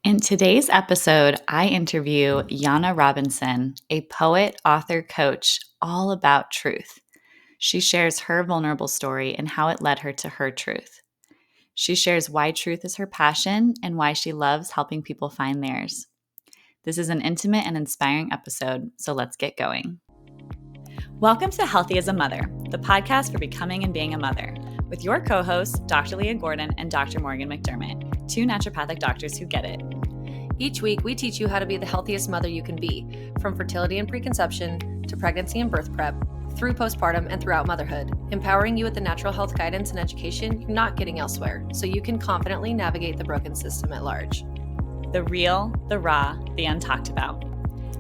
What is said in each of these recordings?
In today's episode, I interview Janne Robinson, a poet, author, coach, all about truth. She shares her vulnerable story and how it led her to her truth. She shares why truth is her passion and why she loves helping people find theirs. This is an intimate and inspiring episode, so let's get going. Welcome to Healthy as a Mother, the podcast for becoming and being a mother, with your co-hosts, Dr. Leah Gordon and Dr. Morgan McDermott, two naturopathic doctors who get it. Each week, we teach you how to be the healthiest mother you can be, from fertility and preconception to pregnancy and birth prep, through postpartum and throughout motherhood, empowering you with the natural health guidance and education you're not getting elsewhere, so you can confidently navigate the broken system at large. The real, the raw, the untalked about.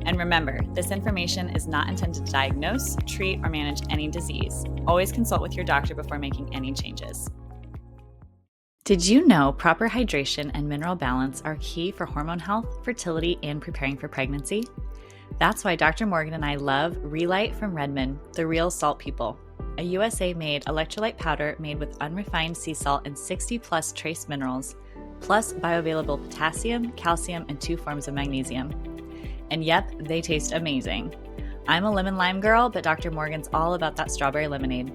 And remember, this information is not intended to diagnose, treat, or manage any disease. Always consult with your doctor before making any changes. Did you know proper hydration and mineral balance are key for hormone health, fertility, and preparing for pregnancy? That's why Dr. Morgan and I love Relight from Redmond, the real salt people, a USA-made electrolyte powder made with unrefined sea salt and 60-plus trace minerals, plus bioavailable potassium, calcium, and 2 forms of magnesium. And yep, they taste amazing. I'm a lemon lime girl, but Dr. Morgan's all about that strawberry lemonade.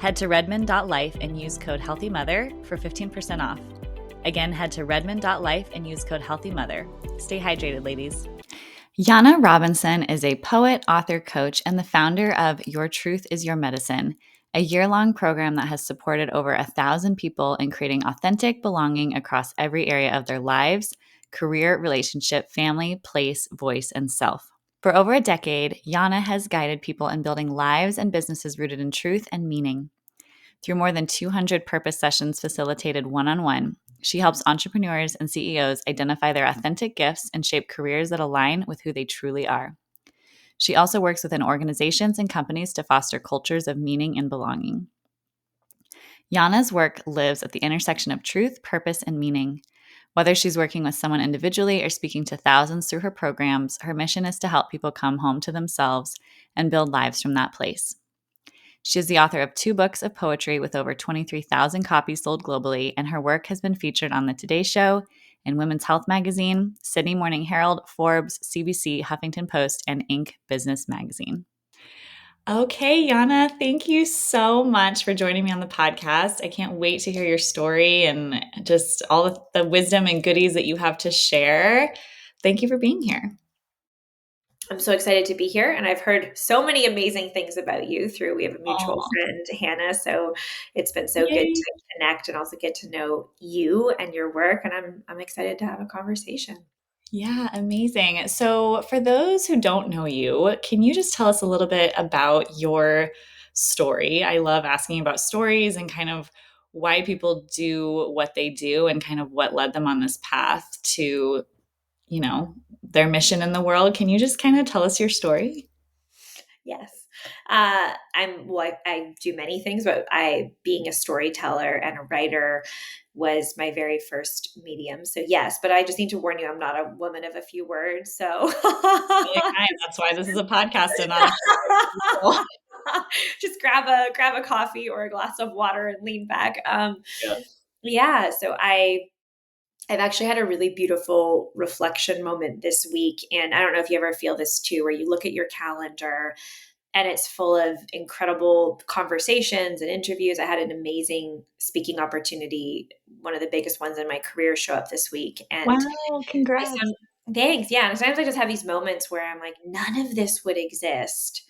Head to redmond.life and use code HEALTHYMOTHER for 15% off. Again, head to redmond.life and use code HEALTHYMOTHER. Stay hydrated, ladies. Janne Robinson is a poet, author, coach, and the founder of Your Truth is Your Medicine, a year-long program that has supported over 1,000 people in creating authentic belonging across every area of their lives, career, relationship, family, place, voice, and self. For over a decade, Janne has guided people in building lives and businesses rooted in truth and meaning. Through more than 200 purpose sessions facilitated one-on-one, she helps entrepreneurs and CEOs identify their authentic gifts and shape careers that align with who they truly are. She also works within organizations and companies to foster cultures of meaning and belonging. Janne's work lives at the intersection of truth, purpose, and meaning. Whether she's working with someone individually or speaking to thousands through her programs, her mission is to help people come home to themselves and build lives from that place. She is the author of 2 books of poetry with over 23,000 copies sold globally, and her work has been featured on The Today Show, in Women's Health Magazine, Sydney Morning Herald, Forbes, CBC, Huffington Post, and Inc. Business Magazine. Okay, Janne, thank you so much for joining me on the podcast. I can't wait to hear your story and just all of the wisdom and goodies that you have to share. Thank you for being here. I'm so excited to be here, and I've heard so many amazing things about you we have a mutual friend, Hannah, so it's been so good to connect and also get to know you and your work, and I'm excited to have a conversation. Yeah, amazing. So for those who don't know you, can you just tell us a little bit about your story? I love asking about stories and kind of why people do what they do and kind of what led them on this path to, their mission in the world. Can you just kind of tell us your story? Yes. I do many things, but being a storyteller and a writer was my very first medium. So yes, but I just need to warn you, I'm not a woman of a few words. So Really kind. That's why this is a podcast and not a just grab a coffee or a glass of water and lean back. So I've actually had a really beautiful reflection moment this week. And I don't know if you ever feel this too, where you look at your calendar and it's full of incredible conversations and interviews. I had an amazing speaking opportunity, one of the biggest ones in my career, show up this week. And wow, congrats. Thanks. Yeah. And sometimes I just have these moments where I'm like, none of this would exist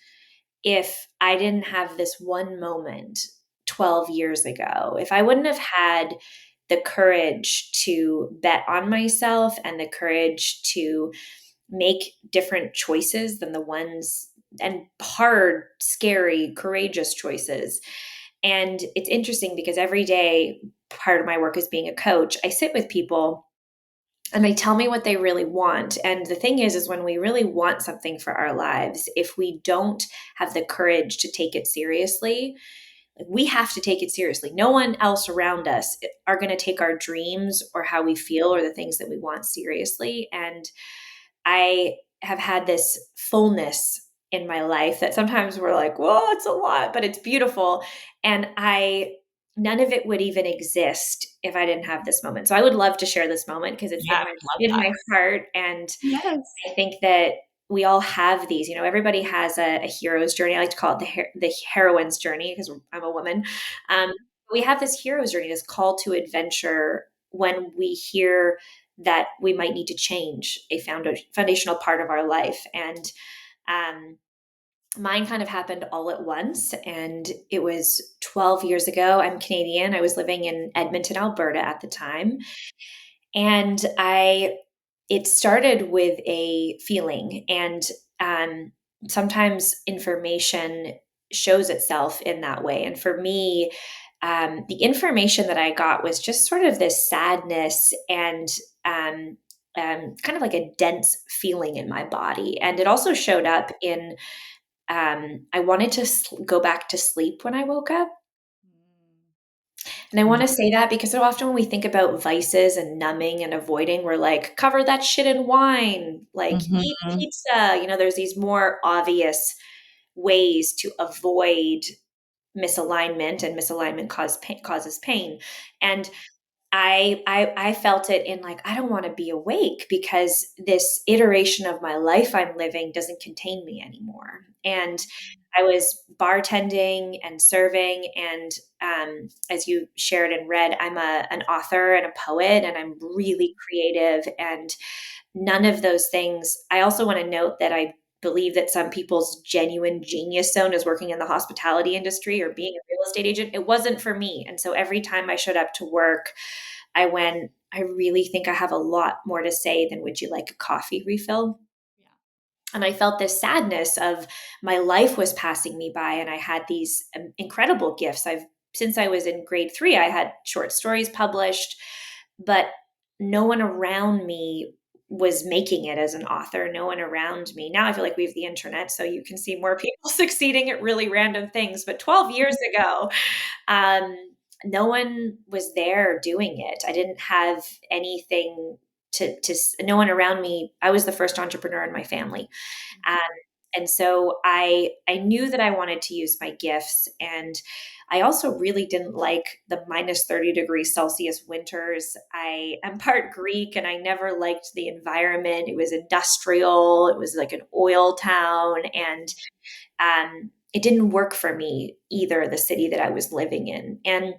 if I didn't have this one moment 12 years ago. If I wouldn't have had the courage to bet on myself and the courage to make different choices than the ones and hard, scary, courageous choices. And it's interesting because every day, part of my work is being a coach. I sit with people and they tell me what they really want. And the thing is when we really want something for our lives, if we don't have the courage to take it seriously, we have to take it seriously. No one else around us are going to take our dreams or how we feel or the things that we want seriously. And I have had this fullness in my life that sometimes we're like, whoa, it's a lot, but it's beautiful. And none of it would even exist if I didn't have this moment. So I would love to share this moment because it's Yeah, I would love in that. my heart. And Yes. I think that we all have these, everybody has a hero's journey. I like to call it the heroine's journey because I'm a woman. Um, we have this hero's journey, this call to adventure when we hear that we might need to change a foundational part of our life. And um, mine kind of happened all at once. And it was 12 years ago. I'm Canadian. I was living in Edmonton, Alberta at the time. And it started with a feeling. And sometimes information shows itself in that way. And for me, the information that I got was just sort of this sadness and um, kind of like a dense feeling in my body. And it also showed up in I wanted to go back to sleep when I woke up. And I want to say that because so often when we think about vices and numbing and avoiding, we're like, cover that shit in wine, like eat Mm-hmm. pizza. There's these more obvious ways to avoid misalignment, and misalignment causes pain. And I felt it in like, I don't want to be awake because this iteration of my life I'm living doesn't contain me anymore. And I was bartending and serving. And as you shared and read, I'm an author and a poet, and I'm really creative. And none of those things. I also want to note that I believe that some people's genuine genius zone is working in the hospitality industry or being a real estate agent. It wasn't for me. And so every time I showed up to work, I really think I have a lot more to say than would you like a coffee refill? Yeah. And I felt this sadness of my life was passing me by, and I had these incredible gifts. Since I was in grade 3, I had short stories published, but no one around me was making it as an author. No one around me. Now I feel like we have the internet, so you can see more people succeeding at really random things. But 12 years ago, um, no one was there doing it. I didn't have anything no one around me. I was the first entrepreneur in my family. Um, and so I knew that I wanted to use my gifts. And I also really didn't like the minus 30 degrees Celsius winters. I am part Greek, and I never liked the environment. It was industrial. It was like an oil town. And it didn't work for me either, the city that I was living in. And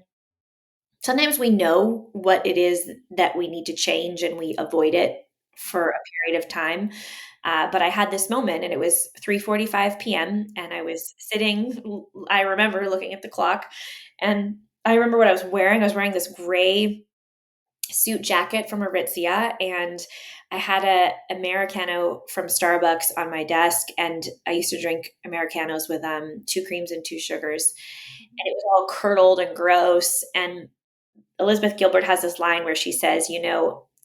sometimes we know what it is that we need to change and we avoid it for a period of time. But I had this moment, and it was 3:45 p.m. and I was sitting. I remember looking at the clock, and I remember what I was wearing. I was wearing this gray suit jacket from Aritzia, and I had a Americano from Starbucks on my desk, and I used to drink Americanos with 2 creams and 2 sugars, and it was all curdled and gross. And Elizabeth Gilbert has this line where she says,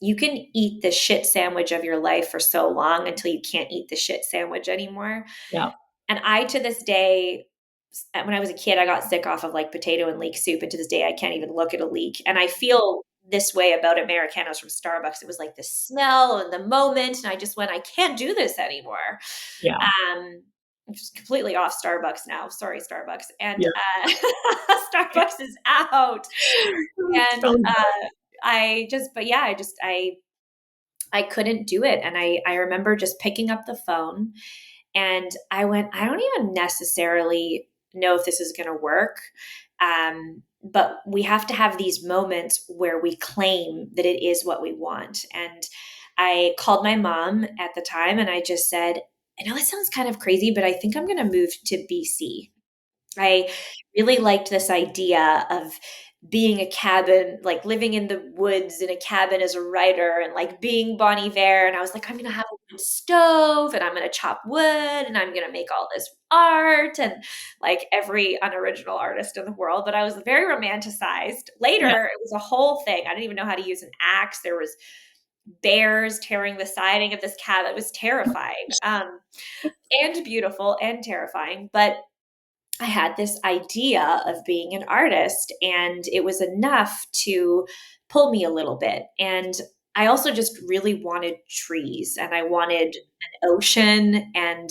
you can eat the shit sandwich of your life for so long until you can't eat the shit sandwich anymore. Yeah. And I, to this day, when I was a kid, I got sick off of like potato and leek soup. And to this day, I can't even look at a leek. And I feel this way about Americanos from Starbucks. It was like the smell and the moment. And I just went, I can't do this anymore. Yeah. I'm just completely off Starbucks now. Sorry, Starbucks. And Yeah. Starbucks is out. And So I couldn't do it. And I remember just picking up the phone, and I went, I don't even necessarily know if this is going to work. But we have to have these moments where we claim that it is what we want. And I called my mom at the time, and I just said, I know it sounds kind of crazy, but I think I'm going to move to BC. I really liked this idea of being a cabin, like living in the woods in a cabin as a writer, and like being Bon Iver. And I was like, I'm going to have a wood stove, and I'm going to chop wood, and I'm going to make all this art, and like every unoriginal artist in the world. But I was very romanticized. Later, yeah. it was a whole thing. I didn't even know how to use an axe. There was bears tearing the siding of this cabin. It was terrifying, and beautiful and terrifying. But I had this idea of being an artist, and it was enough to pull me a little bit. And I also just really wanted trees, and I wanted an ocean. And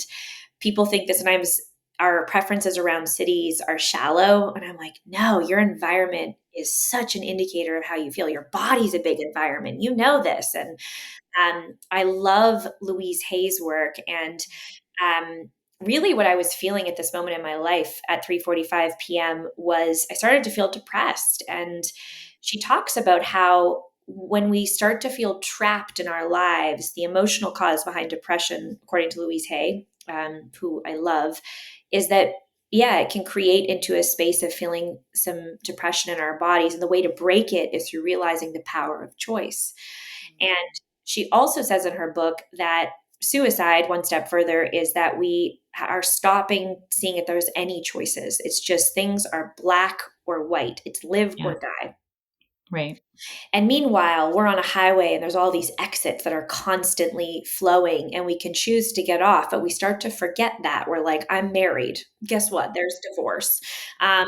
people think that sometimes our preferences around cities are shallow. And I'm like, no, your environment is such an indicator of how you feel. Your body's a big environment. You know this. And I love Louise Hay's work. And um, really what I was feeling at this moment in my life at 3:45 p.m. was I started to feel depressed. And she talks about how when we start to feel trapped in our lives, the emotional cause behind depression, according to Louise Hay, who I love, is that, yeah, it can create into a space of feeling some depression in our bodies. And the way to break it is through realizing the power of choice. And she also says in her book that suicide, one step further, is that we are stopping seeing if there's any choices. It's just things are black or white. It's live Yeah. or die. Right. And meanwhile, we're on a highway and there's all these exits that are constantly flowing and we can choose to get off, but we start to forget that. We're like, I'm married. Guess what? There's divorce. I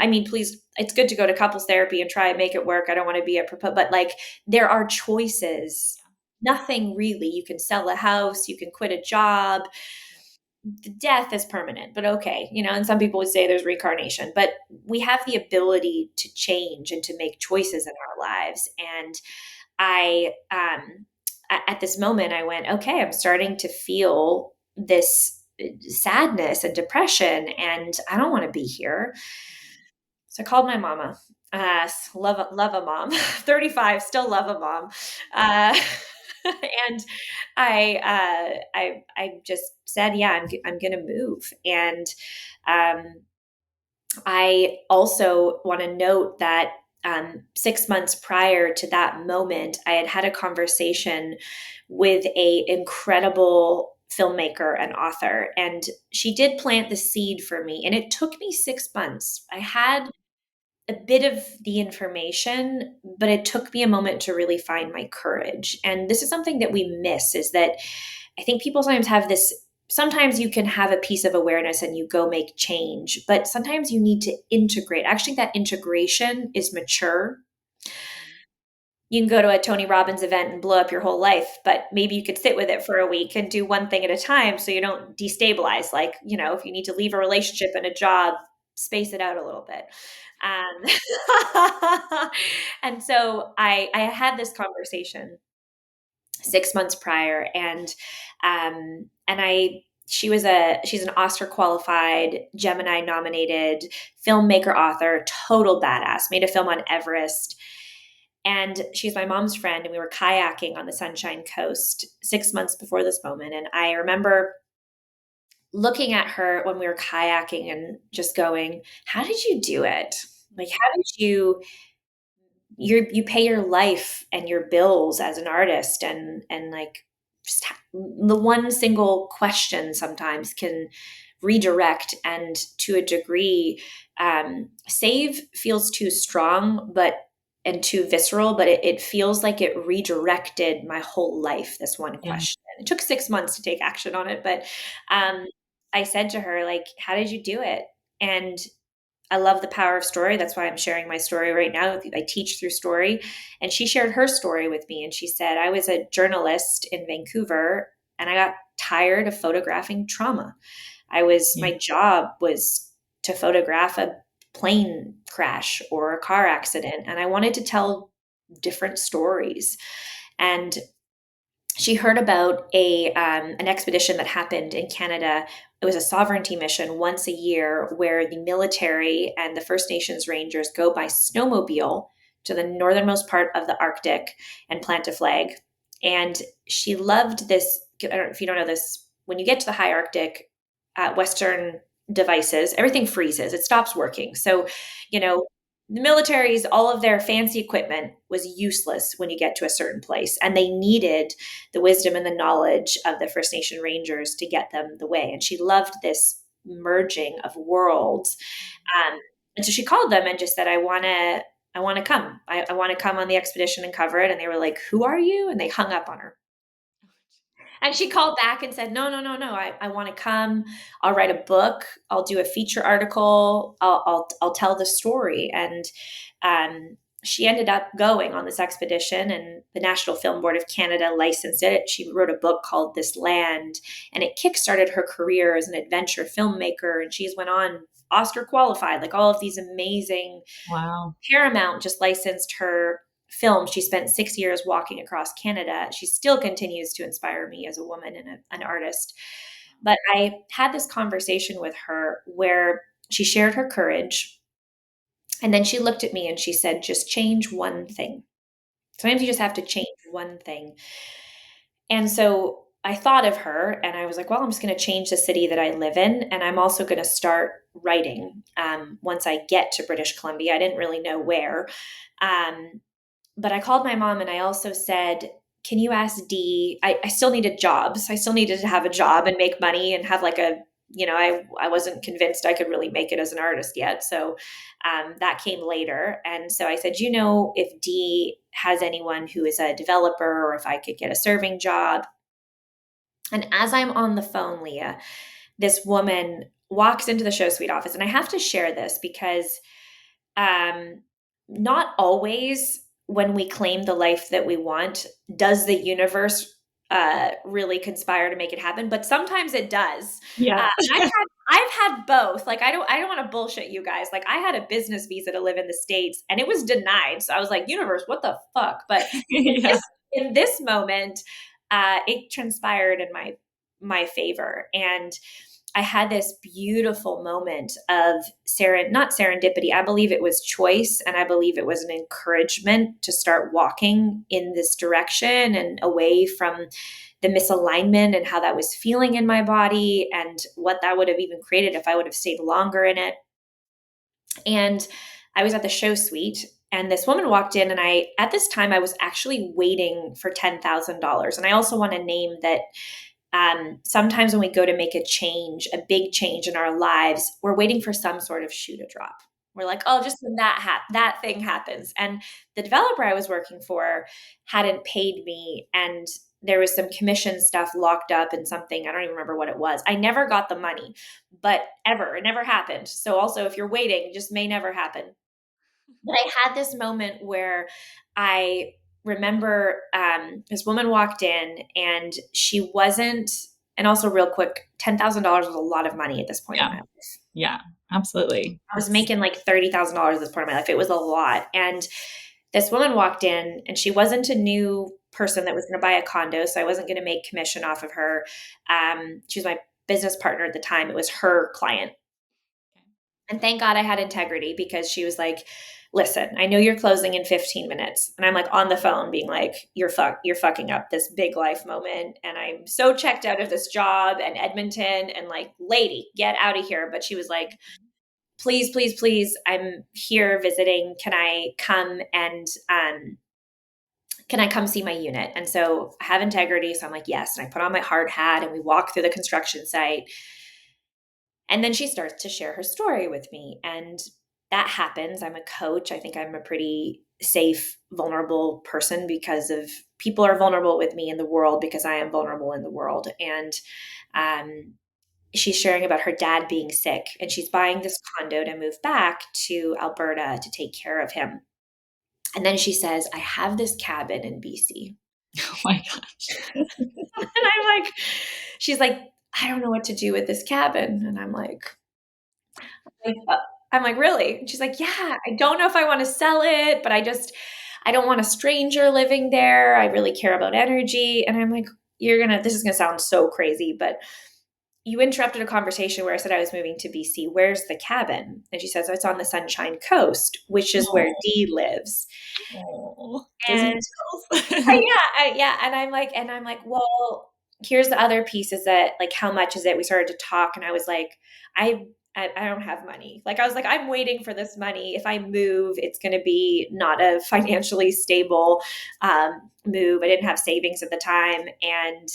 mean, please, it's good to go to couples therapy and try and make it work. I don't want to be a proposal, but like there are choices. Nothing really. You can sell a house, you can quit a job. The death is permanent, but okay, and some people would say there's reincarnation, but we have the ability to change and to make choices in our lives. And I, at this moment, I went, okay, I'm starting to feel this sadness and depression, and I don't want to be here. So I called my mama. Love a mom. 35, still love a mom. Uh, and I just said, yeah, I'm going to move. And um, I also want to note that 6 months prior to that moment, I had had a conversation with a incredible filmmaker and author, and she did plant the seed for me. And it took me 6 months. I had a bit of the information, but it took me a moment to really find my courage. And this is something that we miss, is that I think people sometimes have this, sometimes you can have a piece of awareness and you go make change, but sometimes you need to integrate. Actually, that integration is mature. You can go to a Tony Robbins event and blow up your whole life, but maybe you could sit with it for a week and do one thing at a time so you don't destabilize. Like, if you need to leave a relationship and a job, space it out a little bit. And so I had this conversation 6 months prior, and she's an Oscar qualified, Gemini nominated filmmaker, author, total badass, made a film on Everest. And she's my mom's friend, and we were kayaking on the Sunshine Coast 6 months before this moment. And I remember looking at her when we were kayaking and just going, how did you do it? Like, how did you pay your life and your bills as an artist, and like just the one single question sometimes can redirect, and to a degree, save feels too strong, and too visceral, but it feels like it redirected my whole life, this one question. It took 6 months to take action on it, but I said to her, like, how did you do it? And I love the power of story. That's why I'm sharing my story right now. I teach through story. And she shared her story with me. And she said, I was a journalist in Vancouver and I got tired of photographing trauma. My job was to photograph a plane crash or a car accident. And I wanted to tell different stories. And she heard about an expedition that happened in Canada. It was a sovereignty mission once a year where the military and the First Nations rangers go by snowmobile to the northernmost part of the Arctic and plant a flag. And she loved this. I don't know if you don't know this. When you get to the high Arctic, Western devices, everything freezes. It stops working. So, the military's, all of their fancy equipment was useless when you get to a certain place. And they needed the wisdom and the knowledge of the First Nation Rangers to get them the way. And she loved this merging of worlds. And so she called them and just said, I want to come. I want to come on the expedition and cover it. And they were like, who are you? And they hung up on her. And she called back and said, no, no, no, no. I want to come. I'll write a book. I'll do a feature article. I'll tell the story. And she ended up going on this expedition, and the National Film Board of Canada licensed it. She wrote a book called This Land, and it kickstarted her career as an adventure filmmaker. And she's went on Oscar qualified, like all of these amazing. Wow. Paramount just licensed her film. She spent 6 years walking across Canada. She still continues to inspire me as a woman and an artist. But I had this conversation with her where she shared her courage. And then she looked at me and she said, just change one thing. Sometimes you just have to change one thing. And so I thought of her and I was like, well, I'm just going to change the city that I live in. And I'm also going to start writing once I get to British Columbia. I didn't really know where. But I called my mom and I also said, can you ask Dee? I still needed jobs. I still needed to have a job and make money and have like a, I wasn't convinced I could really make it as an artist yet. So that came later. And so I said, if Dee has anyone who is a developer or if I could get a serving job. And as I'm on the phone, Leah, this woman walks into the show suite office. And I have to share this because not always when we claim the life that we want, does the universe really conspire to make it happen? But sometimes it does. Yeah. I've had both. Like I don't want to bullshit you guys. Like I had a business visa to live in the States and it was denied. So I was like, universe, what the fuck? But Yeah. in this moment, it transpired in my favor. And I had this beautiful moment of not serendipity. I believe it was choice. And I believe it was an encouragement to start walking in this direction and away from the misalignment and how that was feeling in my body and what that would have even created if I would have stayed longer in it. And I was at the show suite and this woman walked in and at this time I was actually waiting for $10,000. And I also want to name that sometimes when we go to make a change, a big change in our lives, we're waiting for some sort of shoe to drop. We're like, oh, just when that thing happens. And the developer I was working for hadn't paid me, and there was some commission stuff locked up in something. I don't even remember what it was. I never got the money, but it never happened. So also, if you're waiting, it just may never happen. But I had this moment where I remember this woman walked in and she wasn't, and also real quick, $10,000 was a lot of money at this point in my life. Yeah, absolutely. I was making like $30,000 at this point in my life. It was a lot. And this woman walked in and she wasn't a new person that was going to buy a condo. So I wasn't going to make commission off of her. She was my business partner at the time. It was her client. And thank God I had integrity because she was like, listen, I know you're closing in 15 minutes. And I'm like on the phone being like, you're fucking up this big life moment. And I'm so checked out of this job and Edmonton and like, lady, get out of here. But she was like, please, please, please, I'm here visiting. Can I come and can I come see my unit? And so I have integrity. So I'm like, yes. And I put on my hard hat and we walk through the construction site. And then she starts to share her story with me. And that happens. I'm a coach. I think I'm a pretty safe, vulnerable person because of people are vulnerable with me in the world because I am vulnerable in the world. And she's sharing about her dad being sick and she's buying this condo to move back to Alberta to take care of him. And then she says, I have this cabin in BC. Oh my gosh. And I'm like, she's like, I don't know what to do with this cabin. And I'm like, really? And she's like, yeah, I don't know if I want to sell it, but I don't want a stranger living there. I really care about energy. And I'm like, this is going to sound so crazy, but you interrupted a conversation where I said I was moving to BC. Where's the cabin? And she says, it's on the Sunshine Coast, which is where Dee lives. Oh, And yeah. And I'm like, well, here's the other piece is that like, how much is it? We started to talk and I was like, I don't have money. Like, I was like, I'm waiting for this money. If I move, it's going to be not a financially stable move. I didn't have savings at the time. And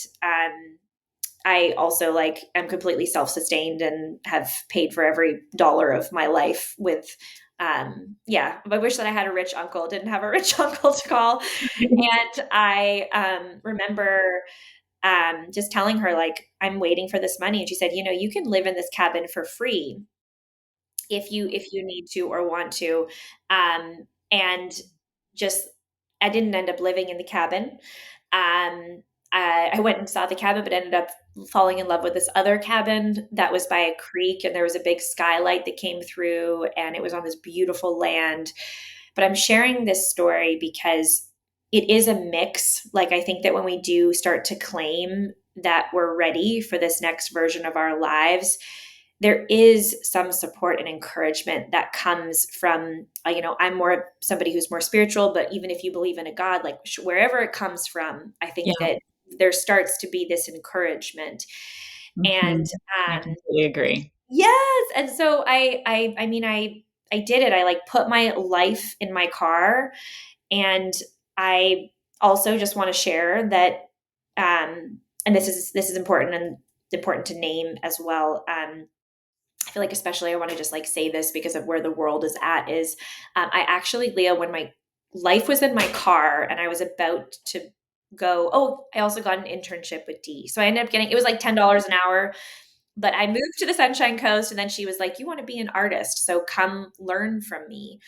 I also like am completely self-sustained and have paid for every dollar of my life with I wish that I had a rich uncle, didn't have a rich uncle to call. And I remember just telling her like, I'm waiting for this money. And she said, you can live in this cabin for free if you need to or want to. And just, I didn't end up living in the cabin. I went and saw the cabin, but ended up falling in love with this other cabin that was by a creek, and there was a big skylight that came through, and it was on this beautiful land. But I'm sharing this story because it is a mix. Like, I think that when we do start to claim that we're ready for this next version of our lives, there is some support and encouragement that comes from, I'm more somebody who's more spiritual, but even if you believe in a God, like wherever it comes from, I think Yeah. that there starts to be this encouragement. And Mhm. I completely agree. yes, and so I did it. I like put my life in my car, and I also just want to share that, and this is important and important to name as well. I feel like especially I want to just like say this because of where the world is at is, I actually, Leah, when my life was in my car and I was about to go, oh, I also got an internship with Dee. So I ended up getting, it was like $10 an hour, but I moved to the Sunshine Coast, and then she was like, you want to be an artist, so come learn from me.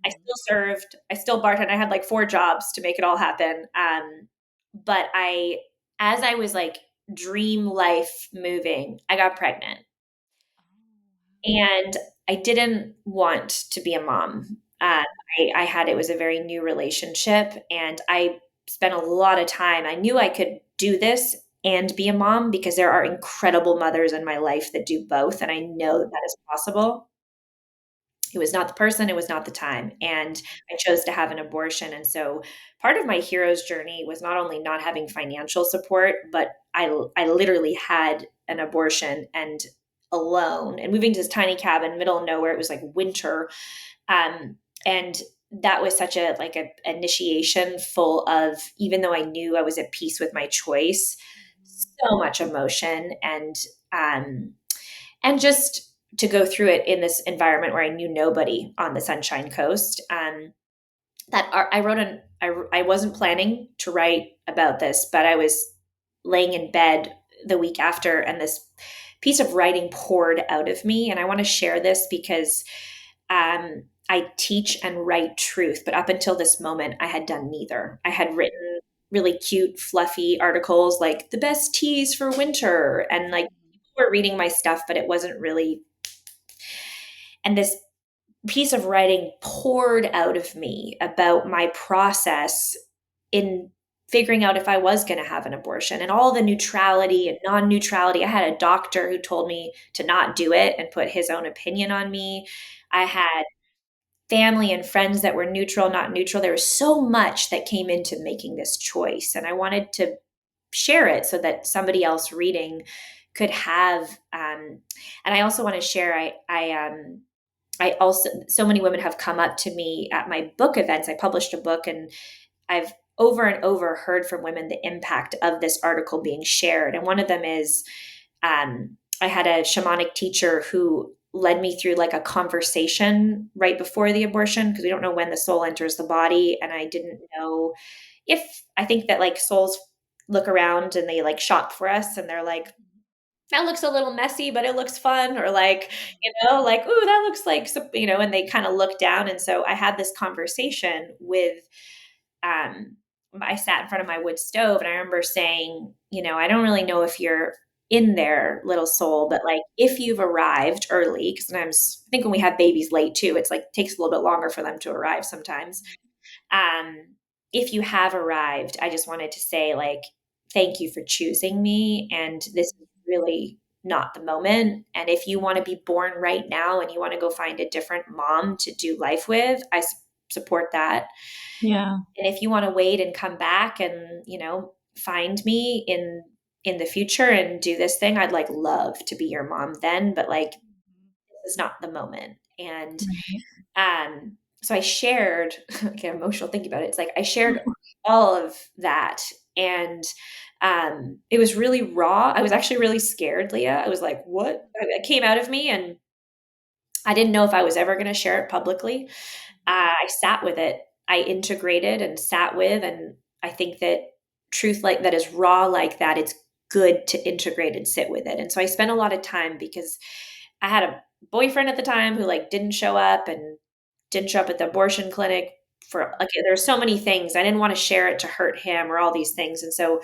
I still served, I still bartended. I had like 4 jobs to make it all happen. But as I was like dream life moving, I got pregnant. And I didn't want to be a mom. It was a very new relationship, and I spent a lot of time. I knew I could do this and be a mom because there are incredible mothers in my life that do both. And I know that is possible. It was not the person, it was not the time. And I chose to have an abortion. And so part of my hero's journey was not only not having financial support, but I literally had an abortion and alone and moving to this tiny cabin, middle of nowhere. It was like winter. And that was such a like a initiation full of, even though I knew I was at peace with my choice, so much emotion and just to go through it in this environment where I knew nobody on the Sunshine Coast. I wrote I wasn't planning to write about this, but I was laying in bed the week after, and this piece of writing poured out of me. And I want to share this because I teach and write truth, but up until this moment, I had done neither. I had written really cute, fluffy articles like the best teas for winter, and like people were reading my stuff, but it wasn't really. And this piece of writing poured out of me about my process in figuring out if I was going to have an abortion and all the neutrality and non neutrality. I had a doctor who told me to not do it and put his own opinion on me. I had family and friends that were neutral, not neutral. There was so much that came into making this choice. And I wanted to share it so that somebody else reading could have. And I also want to share, I also, so many women have come up to me at my book events. I published a book, and I've over and over heard from women the impact of this article being shared. And one of them is, I had a shamanic teacher who led me through like a conversation right before the abortion, because we don't know when the soul enters the body. And I didn't know if, I think that like souls look around and they like shop for us, and they're like, that looks a little messy, but it looks fun. Or like, like, ooh, that looks like, and they kind of look down. And so I had this conversation with, I sat in front of my wood stove, and I remember saying, I don't really know if you're in there, little soul, but like if you've arrived early, because sometimes I think when we have babies late too, it's like takes a little bit longer for them to arrive sometimes. Um, if you have arrived, I just wanted to say, like, thank you for choosing me. And this is really not the moment. And if you want to be born right now and you want to go find a different mom to do life with, I support that. Yeah. And if you want to wait and come back and, find me in the future and do this thing, I'd like love to be your mom then, but like this is not the moment. And Right. so I shared, I get emotional thinking about it. It's like I shared all of that. And it was really raw. I was actually really scared, Leah. I was like, what? It came out of me, and I didn't know if I was ever going to share it publicly. I sat with it. I integrated and sat with, and I think that truth like that is raw like that, it's good to integrate and sit with it. And so I spent a lot of time because I had a boyfriend at the time who like didn't show up at the abortion clinic for like, there's so many things. I didn't want to share it to hurt him or all these things. And so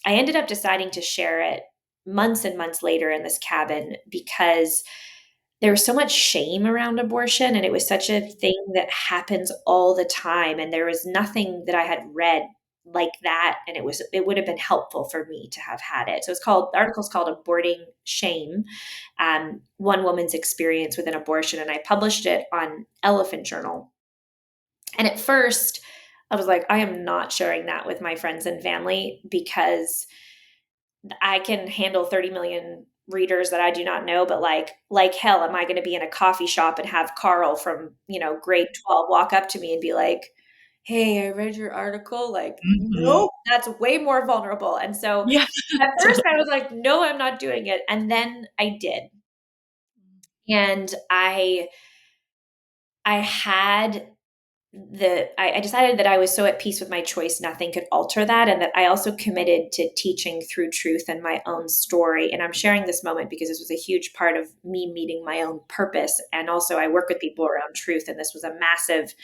I ended up deciding to share it months and months later in this cabin because there was so much shame around abortion, and it was such a thing that happens all the time. And there was nothing that I had read like that. And it would have been helpful for me to have had it. So the article's called Aborting Shame, One Woman's Experience with an Abortion. And I published it on Elephant Journal. And at first I was like, I am not sharing that with my friends and family because I can handle 30 million readers that I do not know, but like hell, am I going to be in a coffee shop and have Carl from, grade 12 walk up to me and be like, hey, I read your article. Like, nope, that's way more vulnerable. And so Yeah. at first I was like, no, I'm not doing it. And then I did. And I had I decided that I was so at peace with my choice, nothing could alter that. And that I also committed to teaching through truth and my own story. And I'm sharing this moment because this was a huge part of me meeting my own purpose. And also I work with people around truth. And this was a massive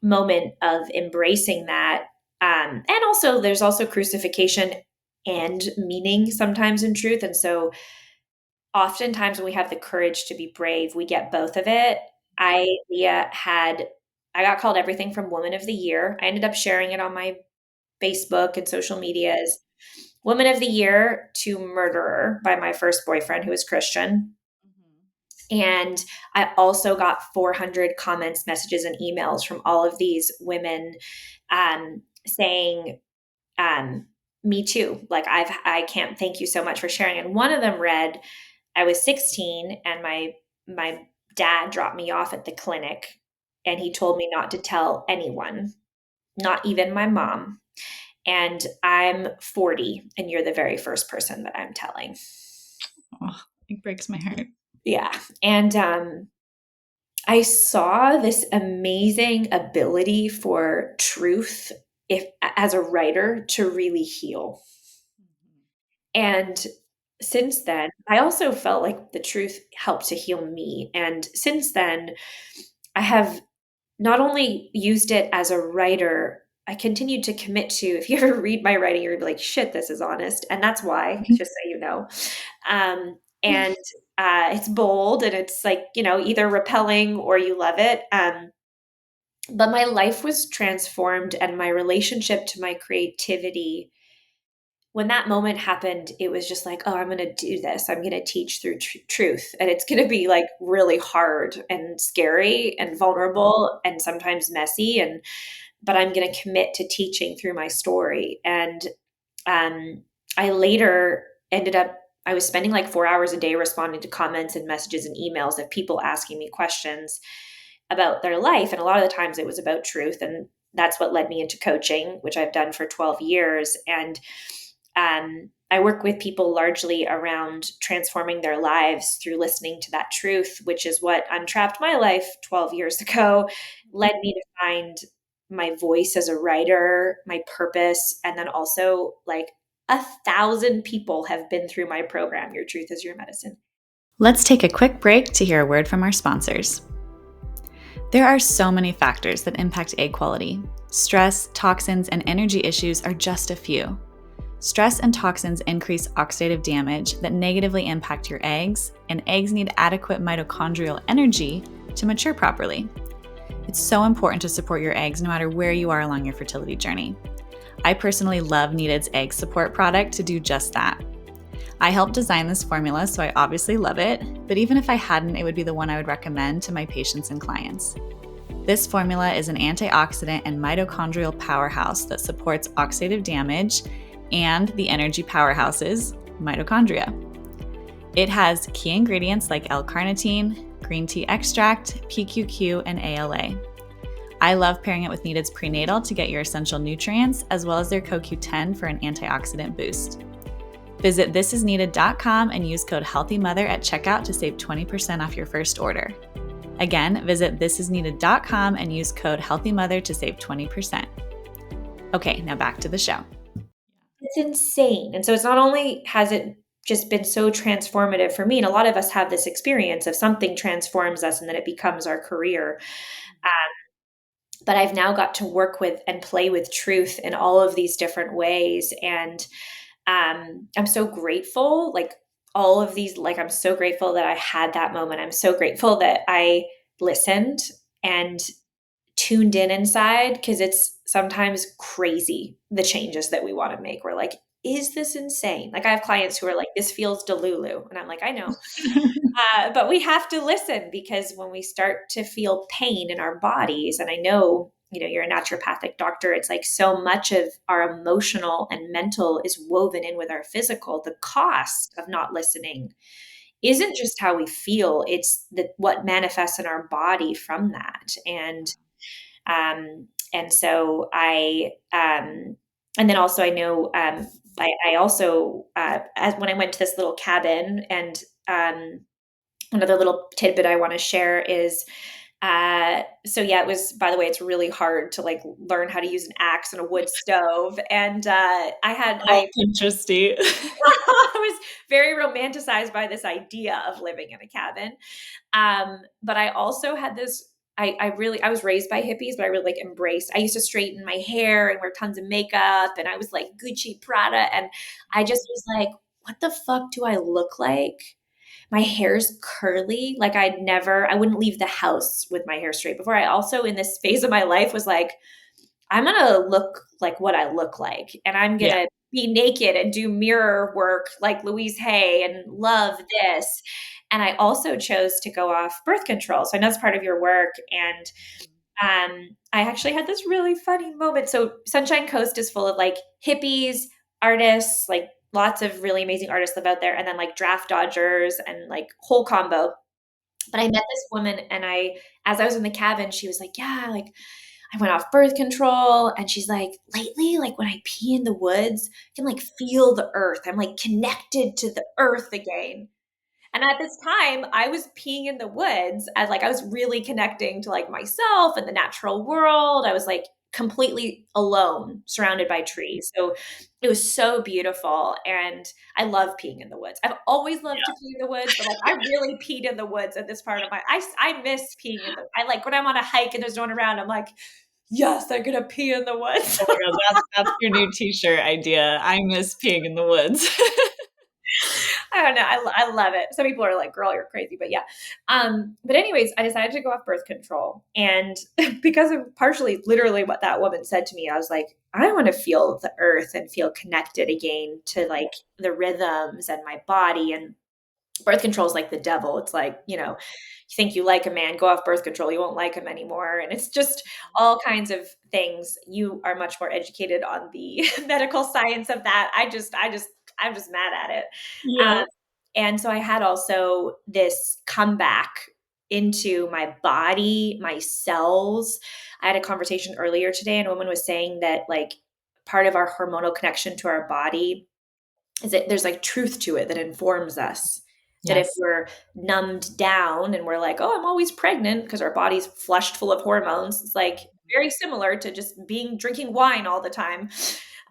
moment of embracing that. And also there's also crucifixion and meaning sometimes in truth. And so oftentimes when we have the courage to be brave, we get both of it. Leah, I got called everything from Woman of the Year. I ended up sharing it on my Facebook and social medias. Woman of the Year to Murderer by my first boyfriend, who was Christian. And I also got 400 comments, messages, and emails from all of these women saying, me too. Like, I can't thank you so much for sharing. And one of them read, I was 16 and my dad dropped me off at the clinic and he told me not to tell anyone, not even my mom. And I'm 40 and you're the very first person that I'm telling. Oh, it breaks my heart. Yeah. And I saw this amazing ability for truth as a writer to really heal. And since then, I also felt like the truth helped to heal me. And since then, I have not only used it as a writer, I continued to commit to, if you ever read my writing, you're gonna be like, shit, this is honest. And that's why, just so you know. And it's bold and it's like, either repelling or you love it. But my life was transformed and my relationship to my creativity, when that moment happened, it was just like, oh, I'm going to do this. I'm going to teach through truth. And it's going to be like really hard and scary and vulnerable and sometimes messy. But I'm going to commit to teaching through my story. And I later I was spending like 4 hours a day responding to comments and messages and emails of people asking me questions about their life. And a lot of the times it was about truth. And that's what led me into coaching, which I've done for 12 years. And I work with people largely around transforming their lives through listening to that truth, which is what untrapped my life 12 years ago, led me to find my voice as a writer, my purpose, and then also like 1,000 people have been through my program, Your Truth is Your Medicine. Let's take a quick break to hear a word from our sponsors. There are so many factors that impact egg quality. Stress, toxins, and energy issues are just a few. Stress and toxins increase oxidative damage that negatively impact your eggs, and eggs need adequate mitochondrial energy to mature properly. It's so important to support your eggs no matter where you are along your fertility journey. I personally love Needed's egg support product to do just that. I helped design this formula, so I obviously love it, but even if I hadn't, it would be the one I would recommend to my patients and clients. This formula is an antioxidant and mitochondrial powerhouse that supports oxidative damage and the energy powerhouses, mitochondria. It has key ingredients like L-carnitine, green tea extract, PQQ, and ALA. I love pairing it with Needed's prenatal to get your essential nutrients, as well as their CoQ10 for an antioxidant boost. Visit thisisneeded.com and use code HEALTHYMOTHER at checkout to save 20% off your first order. Again, visit thisisneeded.com and use code HEALTHYMOTHER to save 20%. Okay, now back to the show. It's insane. And so it's not only has it just been so transformative for me, and a lot of us have this experience of something transforms us and then it becomes our career. but I've now got to work with and play with truth in all of these different ways. And I'm so grateful, like all of these, like, I'm so grateful that I had that moment. I'm so grateful that I listened and tuned in inside, because it's sometimes crazy the changes that we want to make. We're like, is this insane? Like, I have clients who are like, this feels delulu. And I'm like, I know. But we have to listen, because when we start to feel pain in our bodies, and I know, you're a naturopathic doctor, it's like so much of our emotional and mental is woven in with our physical. The cost of not listening isn't just how we feel, it's what manifests in our body from that. And so and then also I know, I also, as when I went to this little cabin, and another little tidbit I want to share is, so yeah, it was, by the way, it's really hard to like learn how to use an axe on a wood stove. And I Interesting. I was very romanticized by this idea of living in a cabin. But I also had this, I was raised by hippies, but I really like embraced, I used to straighten my hair and wear tons of makeup. And I was like Gucci, Prada. And I just was like, what the fuck do I look like? My hair's curly. Like, I wouldn't leave the house with my hair straight before. I also, in this phase of my life, was like, I'm going to look like what I look like. And I'm going Yeah. to be naked and do mirror work like Louise Hay and love this. And I also chose to go off birth control. So I know it's part of your work. And I actually had this really funny moment. So Sunshine Coast is full of like hippies, artists, like lots of really amazing artists live out there, and then like draft dodgers and like whole combo. But I met this woman, and as I was in the cabin, she was like, yeah, like I went off birth control. And she's like, lately, like when I pee in the woods, I can like feel the earth. I'm like connected to the earth again. And at this time, I was peeing in the woods as like I was really connecting to like myself and the natural world. I was like completely alone, surrounded by trees. So it was so beautiful. And I love peeing in the woods. I've always loved to pee in the woods, but like I really peed in the woods at this part of I miss peeing in the, I like when I'm on a hike and there's no one around, I'm like, yes, I'm gonna pee in the woods. Oh my God, that's your new t-shirt idea. I miss peeing in the woods. I don't know. I love it. Some people are like, girl, you're crazy. But yeah. But anyways, I decided to go off birth control. And because of partially literally what that woman said to me, I was like, I want to feel the earth and feel connected again to like the rhythms and my body. And birth control is like the devil. It's like, you think you like a man, go off birth control, you won't like him anymore. And it's just all kinds of things. You are much more educated on the medical science of that. I'm just mad at it. Yeah. And so I had also this comeback into my body, my cells. I had a conversation earlier today, and a woman was saying that like part of our hormonal connection to our body is that there's like truth to it that informs us. That if Yes. we're numbed down and we're like, oh, I'm always pregnant because our body's flushed full of hormones, it's like very similar to just drinking wine all the time.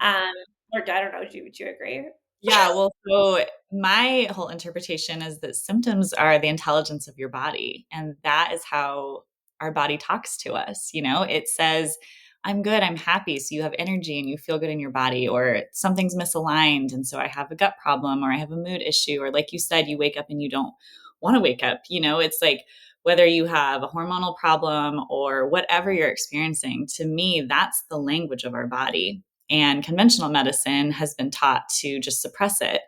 Or I don't know, would you agree? Yeah, well, so my whole interpretation is that symptoms are the intelligence of your body, and that is how our body talks to us. It says, I'm good, I'm happy. So you have energy and you feel good in your body, or something's misaligned. And so I have a gut problem, or I have a mood issue, or like you said, you wake up and you don't want to wake up. It's like whether you have a hormonal problem or whatever you're experiencing, to me, that's the language of our body. And conventional medicine has been taught to just suppress it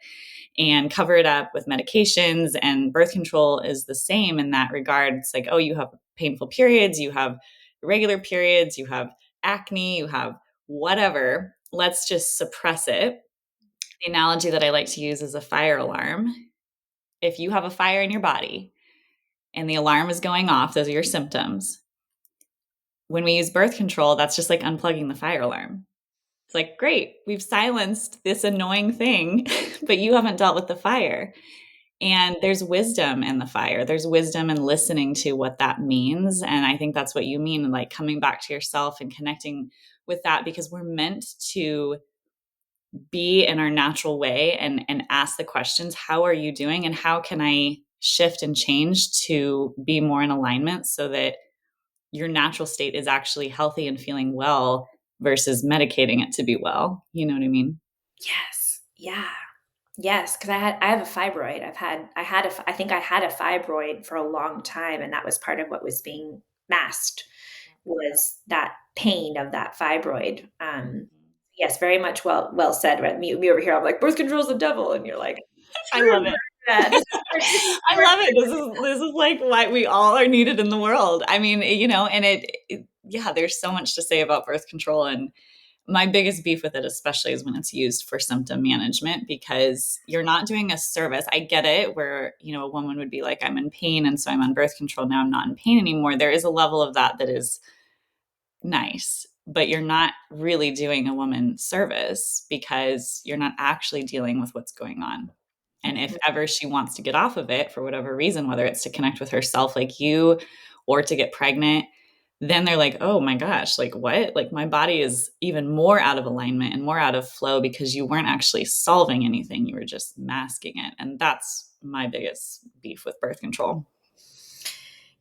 and cover it up with medications. And birth control is the same in that regard. It's like, oh, you have painful periods, you have irregular periods, you have acne, you have whatever. Let's just suppress it. The analogy that I like to use is a fire alarm. If you have a fire in your body and the alarm is going off, those are your symptoms. When we use birth control, that's just like unplugging the fire alarm. It's like, great, we've silenced this annoying thing, but you haven't dealt with the fire. And there's wisdom in the fire. There's wisdom in listening to what that means. And I think that's what you mean, like coming back to yourself and connecting with that, because we're meant to be in our natural way and ask the questions, how are you doing? And how can I shift and change to be more in alignment so that your natural state is actually healthy and feeling well versus medicating it to be well. You know what I mean? Yes. Yeah. Yes, because I have a fibroid. I think I had a fibroid for a long time, and that was part of what was being masked was that pain of that fibroid. Yes, very much well said. Right? Me over here, I'm like, birth control is the devil, and you're like, I love it. yeah, this I love it. This is like why we all are needed in the world. I mean, and yeah, there's so much to say about birth control, and my biggest beef with it especially is when it's used for symptom management, because you're not doing a service. I get it where, a woman would be like, I'm in pain and so I'm on birth control. Now I'm not in pain anymore. There is a level of that is nice, but you're not really doing a woman service because you're not actually dealing with what's going on. And if ever she wants to get off of it for whatever reason, whether it's to connect with herself like you or to get pregnant, then they're like, oh my gosh, like what? Like my body is even more out of alignment and more out of flow because you weren't actually solving anything. You were just masking it. And that's my biggest beef with birth control.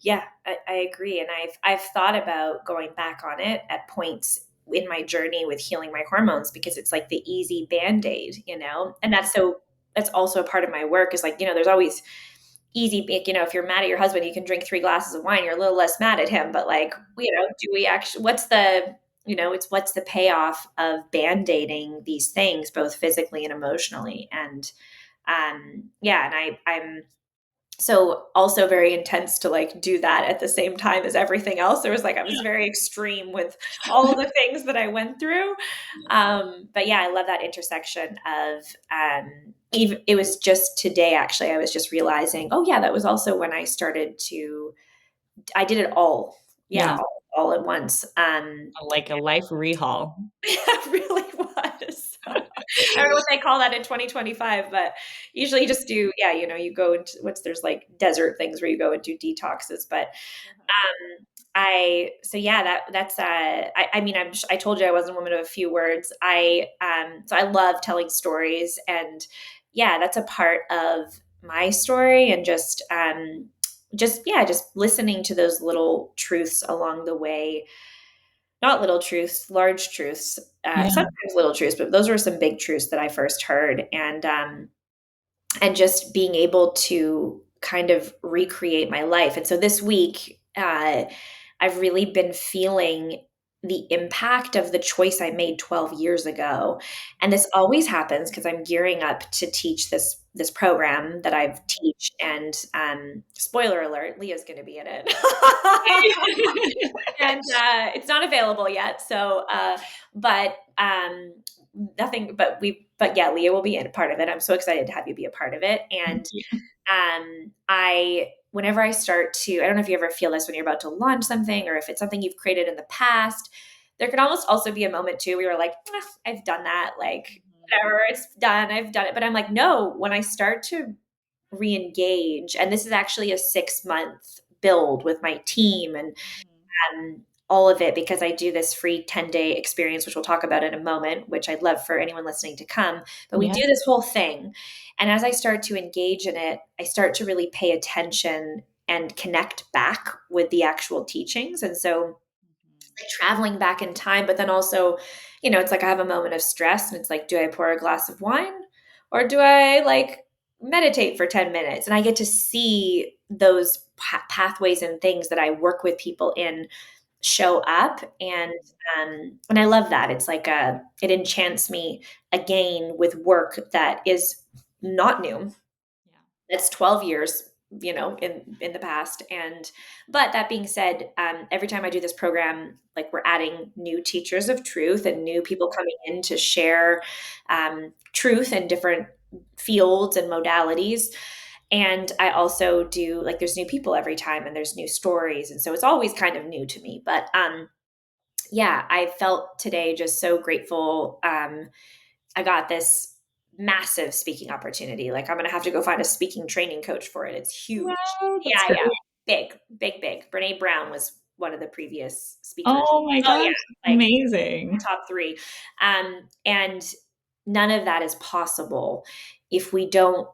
Yeah, I agree. And I've thought about going back on it at points in my journey with healing my hormones because it's like the easy band-aid, and that's also a part of my work is like, there's always easy, if you're mad at your husband, you can drink 3 glasses of wine, you're a little less mad at him. But like, do we actually, what's the payoff of band-aiding these things, both physically and emotionally? And yeah, and I'm so also very intense to like do that at the same time as everything else. There was like I was very extreme with all the things that I went through. But yeah, I love that intersection of even it was just today actually, I was just realizing, oh yeah, that was also when I did it all. Yeah, Yeah. all at once. Like a life rehaul. It really was. So, I don't know what they call that in 2025, but usually you just do, yeah, you go into there's like desert things where you go and do detoxes. But so yeah, that's I mean, I told you I wasn't a woman of a few words. So I love telling stories, and yeah, that's a part of my story, and just listening to those little truths along the way. Not little truths, large truths, Yeah. sometimes little truths, but those were some big truths that I first heard. And just being able to kind of recreate my life. And so this week, I've really been feeling the impact of the choice I made 12 years ago. And this always happens because I'm gearing up to teach this program that I've teach. And spoiler alert, Leah's going to be in it. And it's not available yet. So, but nothing. But yeah, Leah will be in part of it. I'm so excited to have you be a part of it. And whenever I start to, I don't know if you ever feel this when you're about to launch something, or if it's something you've created in the past. There can almost also be a moment too where you're like, I've done that. Like whatever, it's done. I've done it. But I'm like, no. When I start to re-engage, and this is actually a 6-month build with my team and all of it, because I do this free 10-day experience, which we'll talk about in a moment, which I'd love for anyone listening to come. But we do this whole thing. And as I start to engage in it, I start to really pay attention and connect back with the actual teachings. And so like traveling back in time, but then also, it's like I have a moment of stress and it's like, do I pour a glass of wine or do I like meditate for 10 minutes? And I get to see those pathways and things that I work with people in show up. And I love that. It's like it enchants me again with work that is not new. That's 12 years, in the past. But that being said, every time I do this program, like we're adding new teachers of truth and new people coming in to share truth in different fields and modalities. And I also do like there's new people every time and there's new stories. And so it's always kind of new to me. But yeah, I felt today just so grateful. I got this massive speaking opportunity. Like I'm going to have to go find a speaking training coach for it. It's huge. Wow, Yeah. Big, big, big. Brene Brown was one of the previous speakers. Oh my gosh. Like Amazing. top 3. And none of that is possible if we don't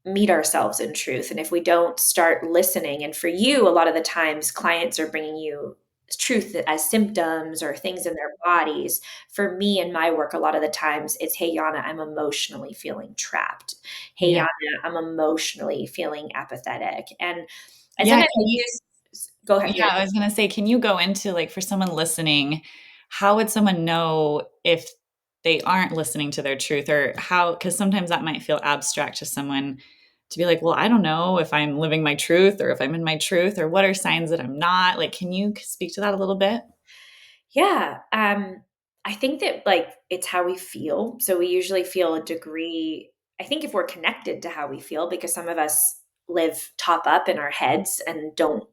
meet ourselves in truth and if we don't start listening. And for you, a lot of the times clients are bringing you truth as symptoms or things in their bodies. For me in my work, a lot of the times it's, hey, Yana, I'm emotionally feeling trapped. Hey, Yeah. Yana, I'm emotionally feeling apathetic. And Yeah. sometimes I use, go ahead. Yeah, I was going to say, can you go into like for someone listening, how would someone know if they aren't listening to their truth or how, because sometimes that might feel abstract to someone to be like, well, I don't know if I'm living my truth or if I'm in my truth or what are signs that I'm not. Like, can you speak to that a little bit? Yeah. I think that like it's how we feel. So we usually feel a degree, I think if we're connected to how we feel, because some of us live top up in our heads and don't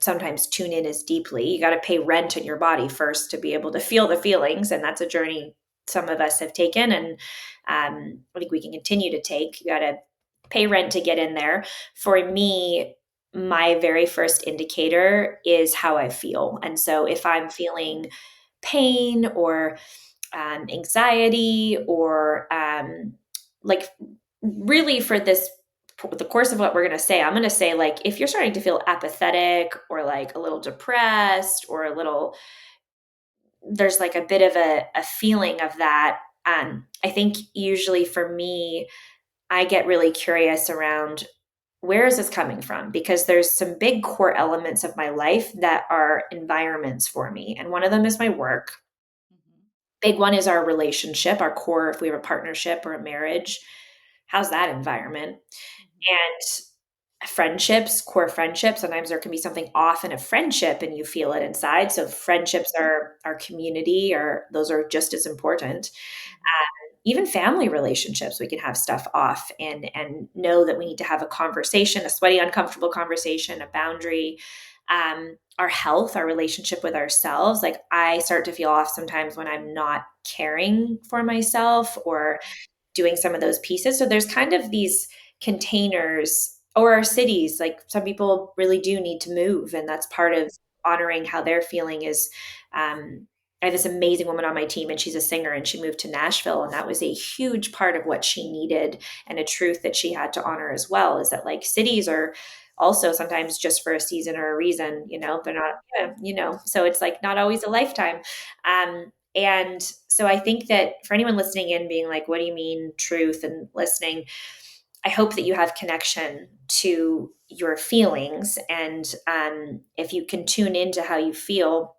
sometimes tune in as deeply. You got to pay rent in your body first to be able to feel the feelings. And that's a journey some of us have taken. And I think we can continue to take. You got to pay rent to get in there. For me, my very first indicator is how I feel. And so if I'm feeling pain or anxiety or like really for this the course of what we're going to say, I'm going to say like if you're starting to feel apathetic or like a little depressed or a little there's like a bit of a feeling of that. I think usually for me, I get really curious around where is this coming from? Because there's some big core elements of my life that are environments for me. And one of them is my work. Big one is our relationship, our core, if we have a partnership or a marriage. How's that environment? And friendships, core friendships. Sometimes there can be something off in a friendship and you feel it inside. So friendships are our community, or those are just as important. Even family relationships, we can have stuff off and know that we need to have a conversation, a sweaty, uncomfortable conversation, a boundary. Our health, our relationship with ourselves. Like I start to feel off sometimes when I'm not caring for myself or doing some of those pieces. So there's kind of these containers or our cities. Like some people really do need to move, and that's part of honoring how they're feeling. Is I have this amazing woman on my team, and she's a singer, and she moved to Nashville, and that was a huge part of what she needed, and a truth that she had to honor as well. Is that like cities are also sometimes just for a season or a reason, they're not, so it's like not always a lifetime. And so I think that for anyone listening in being like, what do you mean truth and listening? I hope that you have connection to your feelings. And if you can tune into how you feel,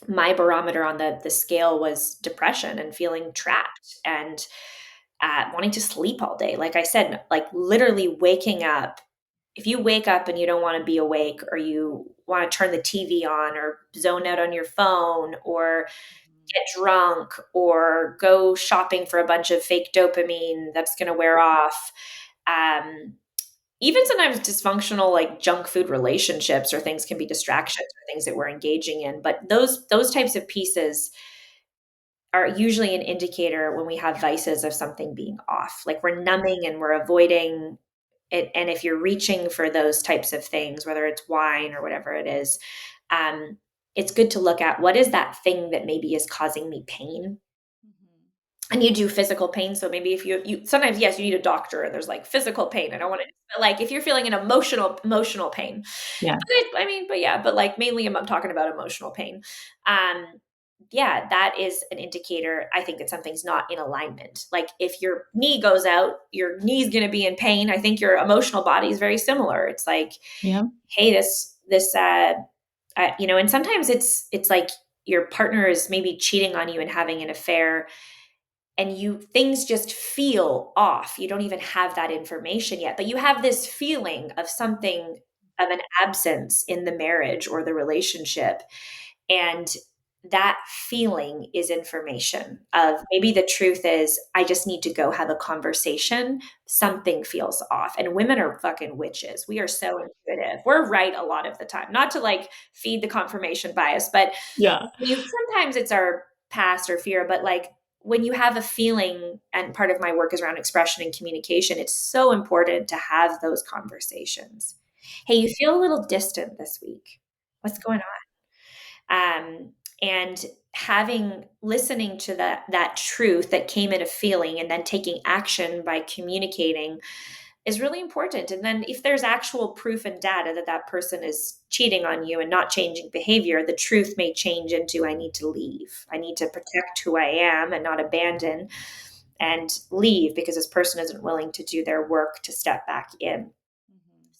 my barometer on the scale was depression and feeling trapped and wanting to sleep all day. Like I said, like literally waking up. If you wake up and you don't want to be awake, or you want to turn the TV on or zone out on your phone or get drunk or go shopping for a bunch of fake dopamine that's going to wear off. Um, Even sometimes dysfunctional like junk food relationships or things can be distractions or things that we're engaging in. But those types of pieces are usually an indicator when we have vices of something being off. Like we're numbing and we're avoiding it. And if you're reaching for those types of things, whether it's wine or whatever it is, um, it's good to look at what is that thing that maybe is causing me pain. And you do physical pain. So maybe if you sometimes, yes, you need a doctor and there's like physical pain. I don't want to, but like if you're feeling an emotional pain, Yeah. but yeah, but like mainly I'm talking about emotional pain. Um, yeah, that is an indicator. I think that something's not in alignment. Like if your knee goes out, your knee's going to be in pain. I think your emotional body is very similar. It's like, Yeah. hey, and sometimes it's like your partner is maybe cheating on you and having an affair, and things just feel off. You don't even have that information yet, but you have this feeling of something, of an absence in the marriage or the relationship. And that feeling is information of maybe the truth is I just need to go have a conversation. Something feels off. And women are fucking witches. We are so intuitive. We're right a lot of the time. Not to like feed the confirmation bias, but Yeah. sometimes it's our past or fear, but like when you have a feeling, and part of my work is around expression and communication, it's so important to have those conversations. Hey, you feel a little distant this week. What's going on? And listening to that truth that came in a feeling and then taking action by communicating is really important. And then if there's actual proof and data that that person is cheating on you and not changing behavior, the truth may change into, I need to leave. I need to protect who I am and not abandon and leave because this person isn't willing to do their work to step back in.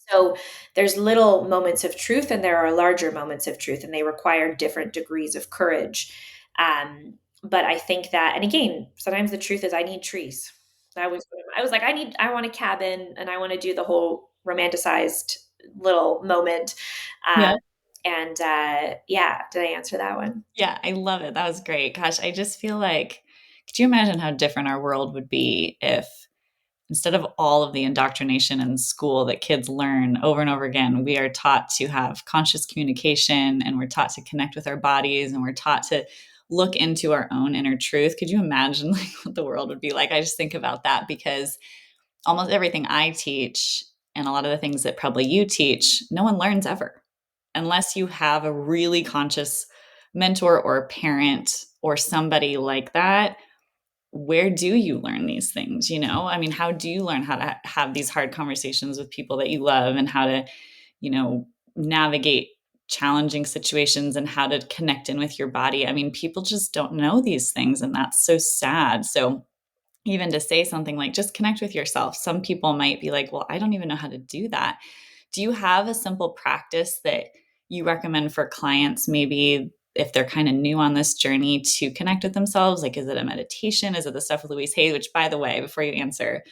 So there's little moments of truth and there are larger moments of truth, and they require different degrees of courage. But I think that, and again, sometimes the truth is I need trees. I was like, I want a cabin and I want to do the whole romanticized little moment. Yeah. Yeah, did I answer that one? Yeah, I love it. That was great. Gosh, I just feel like, could you imagine how different our world would be if instead of all of the indoctrination in school that kids learn over and over again, we are taught to have conscious communication and we're taught to connect with our bodies and we're taught to look into our own inner truth. Could you imagine like what the world would be like? I just think about that because almost everything I teach and a lot of the things that probably you teach, no one learns ever unless you have a really conscious mentor or a parent or somebody like that. Where do you learn these things? I mean, how do you learn how to have these hard conversations with people that you love and how to, navigate challenging situations and how to connect in with your body? I mean, people just don't know these things, and that's so sad. So even to say something like just connect with yourself, some people might be like, well, I don't even know how to do that. Do you have a simple practice that you recommend for clients, maybe if they're kind of new on this journey to connect with themselves? Like, is it a meditation? Is it the stuff with Louise Hay? Which, by the way, before you answer,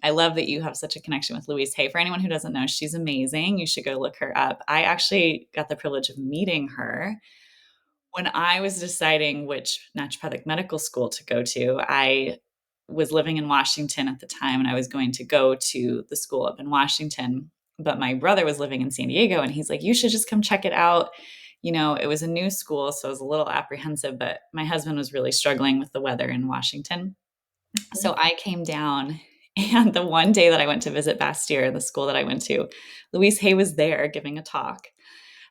I love that you have such a connection with Louise Hay. For anyone who doesn't know, she's amazing. You should go look her up. I actually got the privilege of meeting her when I was deciding which naturopathic medical school to go to. I was living in Washington at the time and I was going to go to the school up in Washington, but my brother was living in San Diego and he's like, you should just come check it out. It was a new school, so I was a little apprehensive, but my husband was really struggling with the weather in Washington. So I came down, and the one day that I went to visit Bastyr, the school that I went to, Louise Hay was there giving a talk.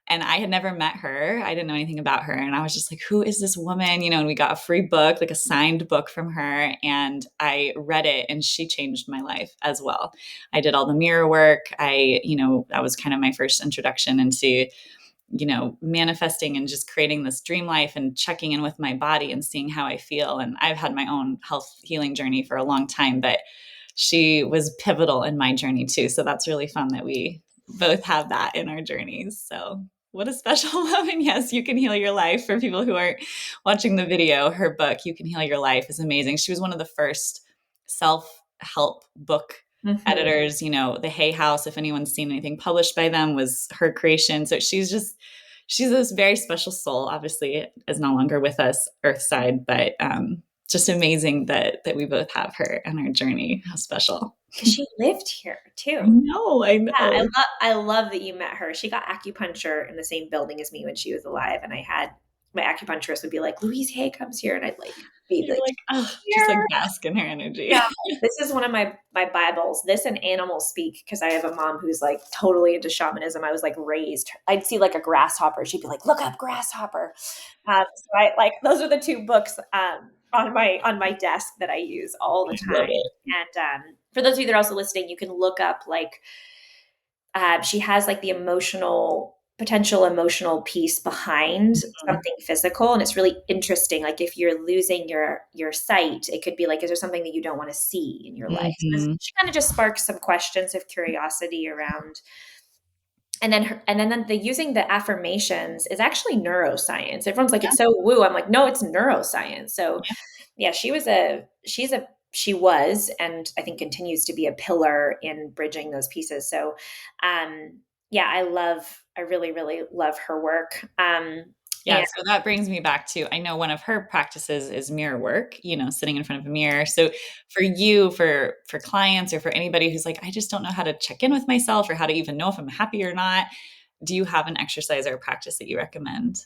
And I had never met her. I didn't know anything about her. And I was just like, who is this woman? And we got a free book, like a signed book from her. And I read it and she changed my life as well. I did all the mirror work. That was kind of my first introduction into, manifesting and just creating this dream life and checking in with my body and seeing how I feel. And I've had my own health healing journey for a long time, but she was pivotal in my journey too. So that's really fun that we both have that in our journeys. So what a special woman. Yes, You Can Heal Your Life. For people who aren't watching the video, her book, You Can Heal Your Life, is amazing. She was one of the first self-help book editors. The Hay House, if anyone's seen anything published by them, was her creation. So she's this very special soul. Obviously, is no longer with us earthside, but just amazing that we both have her in our journey. How special. Because she lived here too. I know. Yeah, I love that you met her. She got acupuncture in the same building as me when she was alive, and I had my acupuncturist would be like, Louise Hay comes here, and I'd be like, oh, just like bask in her energy. Yeah, this is one of my Bibles. This and animal speak, because I have a mom who's like totally into shamanism. I was like raised. I'd see like a grasshopper. She'd be like, "Look up grasshopper." So I like those are the two books on my desk that I use all the time. And for those of you that are also listening, you can look up like she has like the potential emotional piece behind something physical, and it's really interesting. Like if you're losing your sight, it could be like, is there something that you don't want to see in your life? So she kind of just sparks some questions of curiosity around. And then the using the affirmations is actually neuroscience. Everyone's like, it's so woo. I'm like, no, it's neuroscience. So yeah, she was and I think continues to be a pillar in bridging those pieces. So yeah, I really, really love her work. So that brings me back to, I know one of her practices is mirror work, sitting in front of a mirror. So for you, for clients or for anybody who's like, I just don't know how to check in with myself or how to even know if I'm happy or not, do you have an exercise or a practice that you recommend?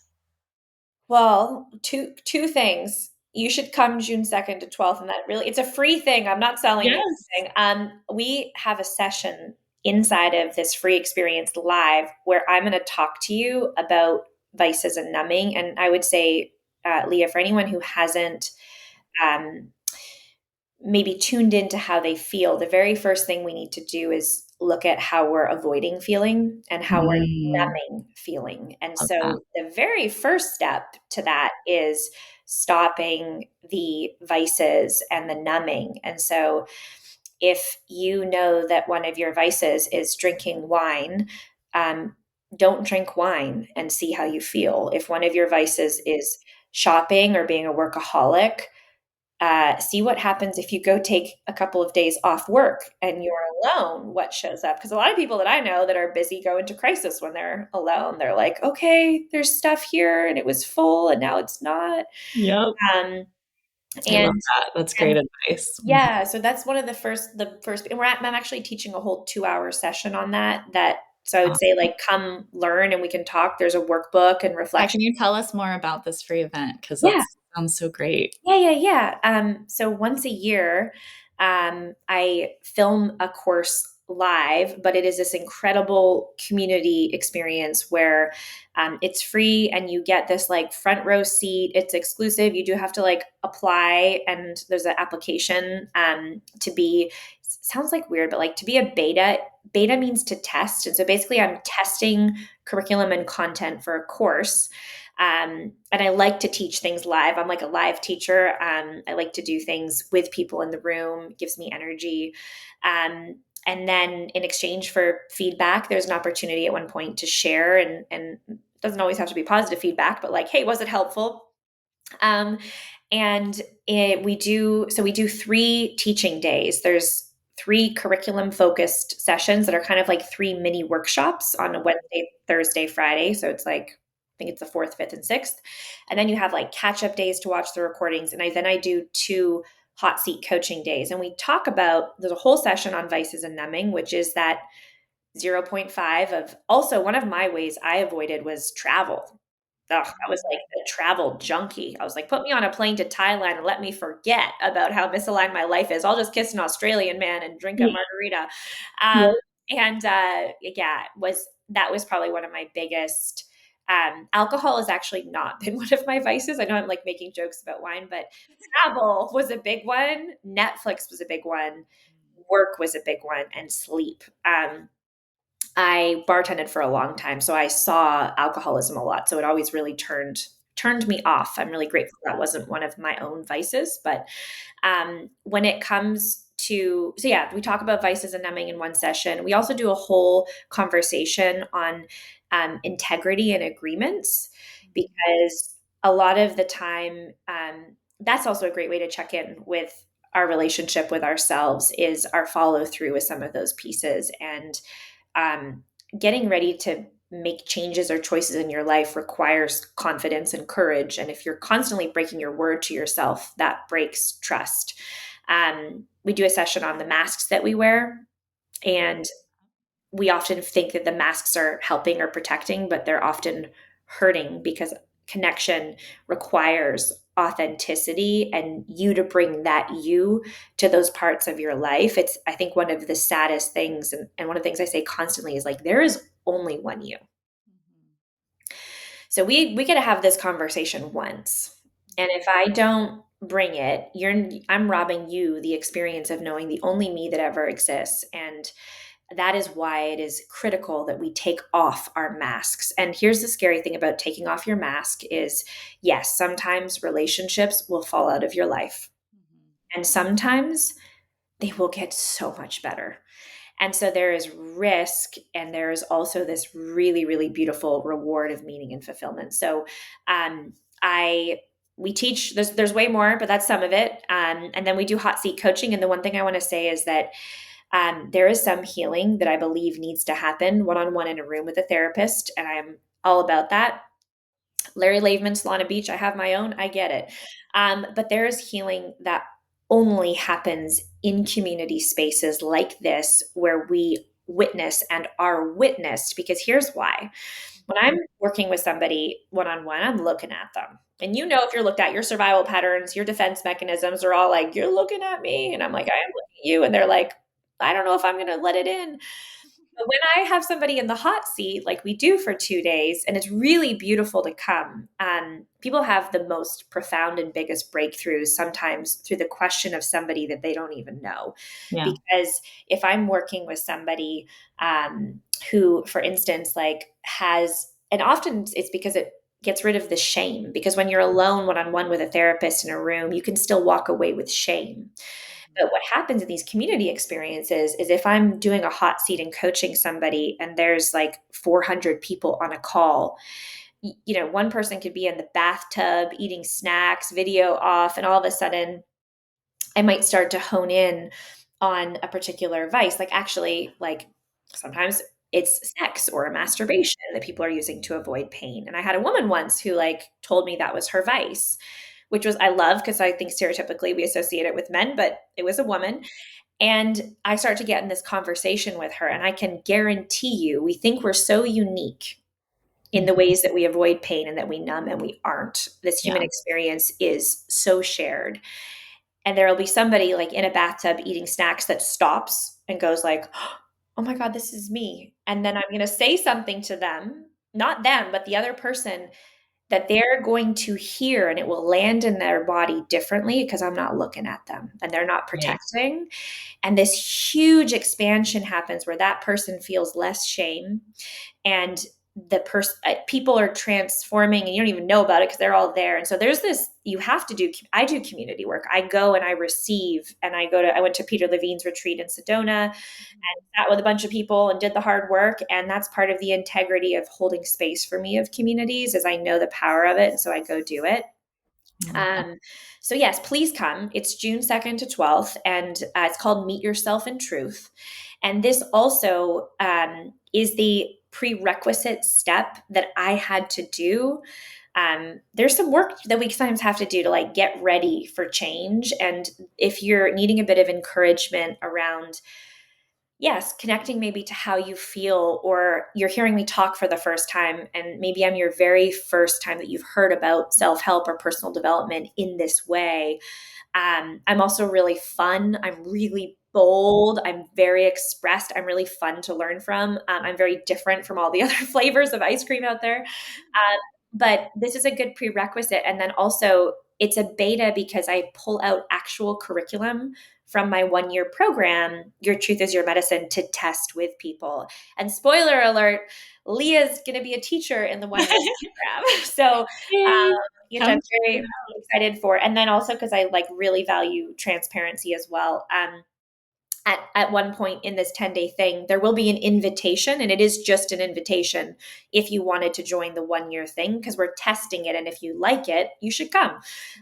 Well, two things. You should come June 2nd to 12th, and it's a free thing. I'm not selling anything. We have a session inside of this free experience live where I'm going to talk to you about vices and numbing. And I would say, Leah, for anyone who hasn't maybe tuned into how they feel, the very first thing we need to do is look at how we're avoiding feeling and how we're Mm, numbing feeling. And love that. so the very first step to that is stopping the vices and the numbing. And so if you know that one of your vices is drinking wine, um, don't drink wine and see how you feel. If one of your vices is shopping or being a workaholic, see what happens if you go take a couple of days off work and you're alone, what shows up. Because a lot of people that I know that are busy go into crisis when they're alone. They're like, okay, there's stuff here and it was full and now it's not. Yep. um, I love and that. That's great and advice. yeah, so that's one of the first, and I'm actually teaching a whole 2-hour session on that. So I would say, like, come learn and we can talk. There's a workbook and Yeah, reflection. can you tell us more about this free event? Because that Yeah. sounds so great. Yeah. So once a year, I film a course live, but it is this incredible community experience where it's free and you get this like front row seat. It's exclusive. You do have to like apply, and there's an application to be. Sounds like weird, but like to be a beta. Beta means to test, and so basically, I'm testing curriculum and content for a course. And I like to teach things live. I'm like a live teacher. I like to do things with people in the room, it gives me energy. And then in exchange for feedback, there's an opportunity at one point to share, and it doesn't always have to be positive feedback, but like, hey, was it helpful? Um, and we do 3 teaching days. There's 3 curriculum focused sessions that are kind of like 3 mini workshops on a Wednesday, Thursday, Friday. So it's like, I think it's the fourth, fifth, and sixth. And then you have like catch up days to watch the recordings. And I do 2 hot seat coaching days. And we talk about, there's a whole session on vices and numbing, which is that zero point 0.5 of, also one of my ways I avoided was travel. Ugh, I was like a travel junkie. I was like, put me on a plane to Thailand and let me forget about how misaligned my life is. I'll just kiss an Australian man and drink a margarita. Um, Yep. and yeah, that was probably one of my biggest. Alcohol has actually not been one of my vices. I know I'm like making jokes about wine, but travel was a big one. Netflix was a big one. Work was a big one, and sleep. I bartended for a long time, so I saw alcoholism a lot. So it always really turned me off. I'm really grateful that wasn't one of my own vices. But when it comes to, so yeah, we talk about vices and numbing in one session. We also do a whole conversation on integrity and agreements, because a lot of the time, that's also a great way to check in with our relationship with ourselves, is our follow through with some of those pieces. And um, getting ready to make changes or choices in your life requires confidence and courage. And if you're constantly breaking your word to yourself, that breaks trust. We do a session on the masks that we wear. And we often think that the masks are helping or protecting, but they're often hurting, because connection requires authenticity and you to bring that you to those parts of your life. It's, I think, one of the saddest things, and one of the things I say constantly is like, there is only one you. So we get to have this conversation once. And if I don't bring it, I'm robbing you the experience of knowing the only me that ever exists. And that is why it is critical that we take off our masks. And here's the scary thing about taking off your mask is, yes, sometimes relationships will fall out of your life. And sometimes they will get so much better. And so there is risk, and there is also this really, really beautiful reward of meaning and fulfillment. So I we teach, there's way more, but that's some of it. And then we do hot seat coaching. And the one thing I want to say is that there is some healing that I believe needs to happen one-on-one in a room with a therapist, and I'm all about that. Larry Laveman, Solana Beach, I have my own, I get it. But there is healing that only happens in community spaces like this, where we witness and are witnessed. Because here's why. When I'm working with somebody one-on-one, I'm looking at them. And if you're looked at, your survival patterns, your defense mechanisms are all like, you're looking at me. And I'm like, I am looking at you. And they're like, I don't know if I'm going to let it in. But when I have somebody in the hot seat, like we do for 2 days, and it's really beautiful to come, people have the most profound and biggest breakthroughs sometimes through the question of somebody that they don't even know. Yeah. Because if I'm working with somebody who, for instance, like has, and often it's because it gets rid of the shame, because when you're alone one-on-one with a therapist in a room, you can still walk away with shame. But what happens in these community experiences is if I'm doing a hot seat and coaching somebody and there's like 400 people on a call, one person could be in the bathtub eating snacks, video off, and all of a sudden I might start to hone in on a particular vice. Like actually, like sometimes it's sex or masturbation that people are using to avoid pain. And I had a woman once who like told me that was her vice, which was I love because I think stereotypically we associate it with men, but it was a woman. And I start to get in this conversation with her, and I can guarantee you, we think we're so unique in the ways that we avoid pain and that we numb, and we aren't. This human experience is so shared. And there will be somebody like in a bathtub eating snacks that stops and goes like, oh my God, this is me. And then I'm going to say something to them, not them, but the other person that they're going to hear, and it will land in their body differently because I'm not looking at them and they're not Right. protecting. And this huge expansion happens where that person feels less shame, and the person people are transforming and you don't even know about it because they're all there. And so there's this, you have to do, I do community work. I go and I receive, and I went to Peter Levine's retreat in Sedona and sat with a bunch of people and did the hard work. And that's part of the integrity of holding space for me of communities, is I know the power of it. And so I go do it. So yes, please come. It's June 2nd to 12th, and it's called Meet Yourself in Truth. And this also is the prerequisite step that I had to do. There's some work that we sometimes have to do to like get ready for change. And if you're needing a bit of encouragement around, yes, connecting maybe to how you feel, or you're hearing me talk for the first time, and maybe I'm your very first time that you've heard about self-help or personal development in this way. I'm also really fun. I'm really bold. I'm very expressed. I'm really fun to learn from. I'm very different from all the other flavors of ice cream out there. But this is a good prerequisite. And then also, it's a beta because I pull out actual curriculum from my 1 year program, Your Truth is Your Medicine, to test with people. And spoiler alert, Leah's going to be a teacher in the 1 year program. So, I'm very excited for. And then also because I like really value transparency as well. At one point in this 10-day thing, there will be an invitation, and it is just an invitation if you wanted to join the 1 year thing, because we're testing it. And if you like it, you should come.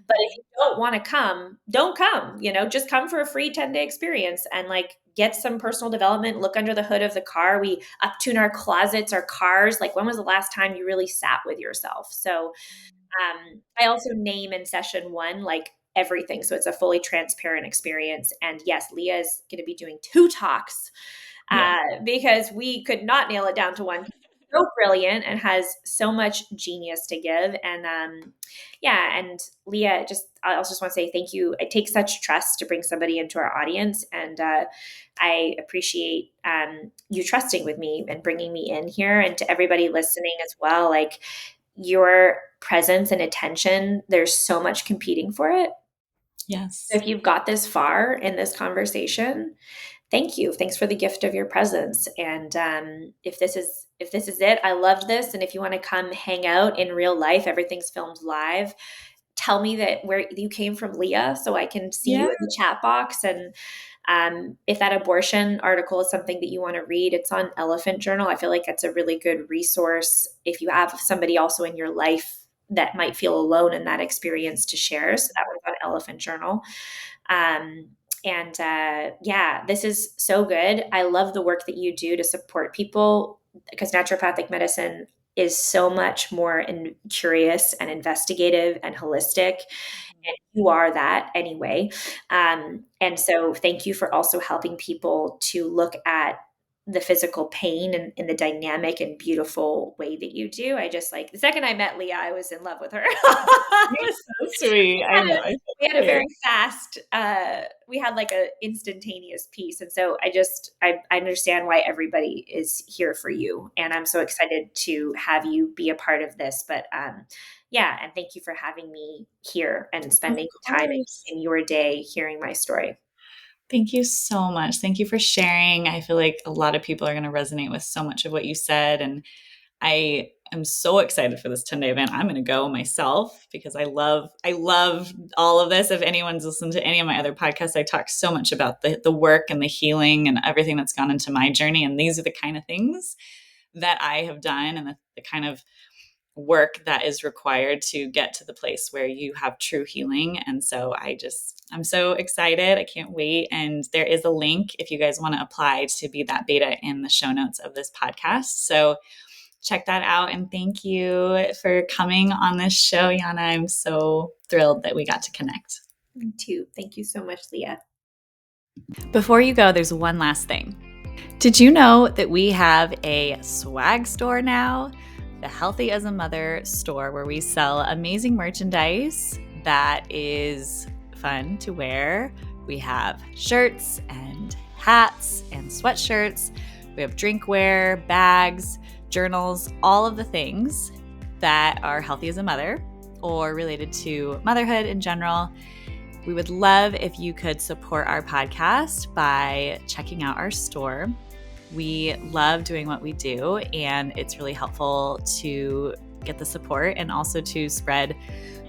But if you don't want to come, don't come, just come for a free 10-day experience and like get some personal development, look under the hood of the car. We uptune our closets, our cars. Like, when was the last time you really sat with yourself? So I also name in session 1, like everything. So it's a fully transparent experience. And yes, Leah is going to be doing 2 talks because we could not nail it down to one. So brilliant and has so much genius to give. And and Leah, I also just want to say thank you. It takes such trust to bring somebody into our audience. And I appreciate you trusting with me and bringing me in here. And to everybody listening as well, like, your presence and attention, there's so much competing for it. Yes. If you've got this far in this conversation, thank you. Thanks for the gift of your presence. And if this is it, I loved this. And if you want to come hang out in real life, everything's filmed live. Tell me that where you came from, Leah, so I can see you in the chat box. And if that abortion article is something that you want to read, it's on Elephant Journal. I feel like it's a really good resource if you have somebody also in your life that might feel alone in that experience to share. So that one's on Elephant Journal. This is so good. I love the work that you do to support people, because naturopathic medicine is so much more curious and investigative and holistic. And you are that anyway. And so thank you for also helping people to look at the physical pain and in the dynamic and beautiful way that you do. I just like the second I met Leah, I was in love with her. You're so sweet. I know. We had a very fast, we had like a instantaneous piece. And so I understand why everybody is here for you. And I'm so excited to have you be a part of this. But yeah, and thank you for having me here and spending time in your day hearing my story. Thank you so much. Thank you for sharing. I feel like a lot of people are going to resonate with so much of what you said. And I am so excited for this 10-day event. I'm going to go myself because I love all of this. If anyone's listened to any of my other podcasts, I talk so much about the work and the healing and everything that's gone into my journey. And these are the kind of things that I have done and the kind of work that is required to get to the place where you have true healing. And so I'm so excited. I can't wait. And there is a link if you guys want to apply to be that beta in the show notes of this podcast. So check that out. And thank you for coming on this show, Janne. I'm so thrilled that we got to connect. Me too. Thank you so much, Leah. Before you go, there's one last thing. Did you know that we have a swag store now? The Healthy as a Mother store, where we sell amazing merchandise that is fun to wear. We have shirts and hats and sweatshirts. We have drinkware, bags, journals, all of the things that are healthy as a mother or related to motherhood in general. We would love if you could support our podcast by checking out our store. We love doing what we do, and it's really helpful to get the support and also to spread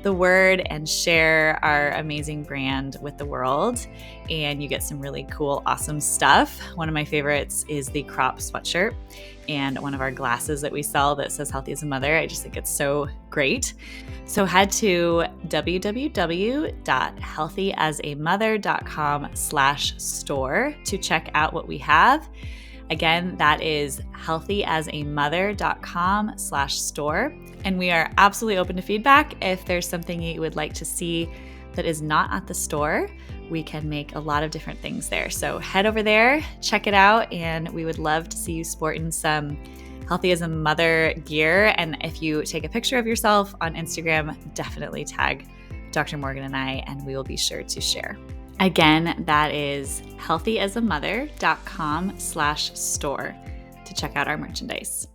the word and share our amazing brand with the world. And you get some really cool, awesome stuff. One of my favorites is the crop sweatshirt and one of our glasses that we sell that says Healthy as a Mother. I just think it's so great. So head to www.healthyasamother.com/store to check out what we have. Again, that is healthyasamother.com/store. And we are absolutely open to feedback. If there's something you would like to see that is not at the store, we can make a lot of different things there. So head over there, check it out, and we would love to see you sporting some Healthy as a Mother gear. And if you take a picture of yourself on Instagram, definitely tag Dr. Morgan and I, and we will be sure to share. Again, that is healthyasamother.com/store to check out our merchandise.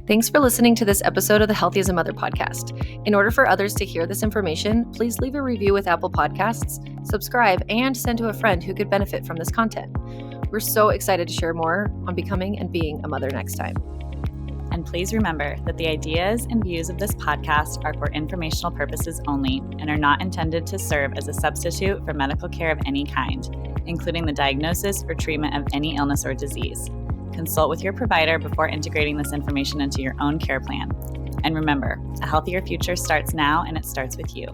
Thanks for listening to this episode of the Healthy as a Mother podcast. In order for others to hear this information, please leave a review with Apple Podcasts, subscribe, and send to a friend who could benefit from this content. We're so excited to share more on becoming and being a mother next time. And please remember that the ideas and views of this podcast are for informational purposes only and are not intended to serve as a substitute for medical care of any kind, including the diagnosis or treatment of any illness or disease. Consult with your provider before integrating this information into your own care plan. And remember, a healthier future starts now, and it starts with you.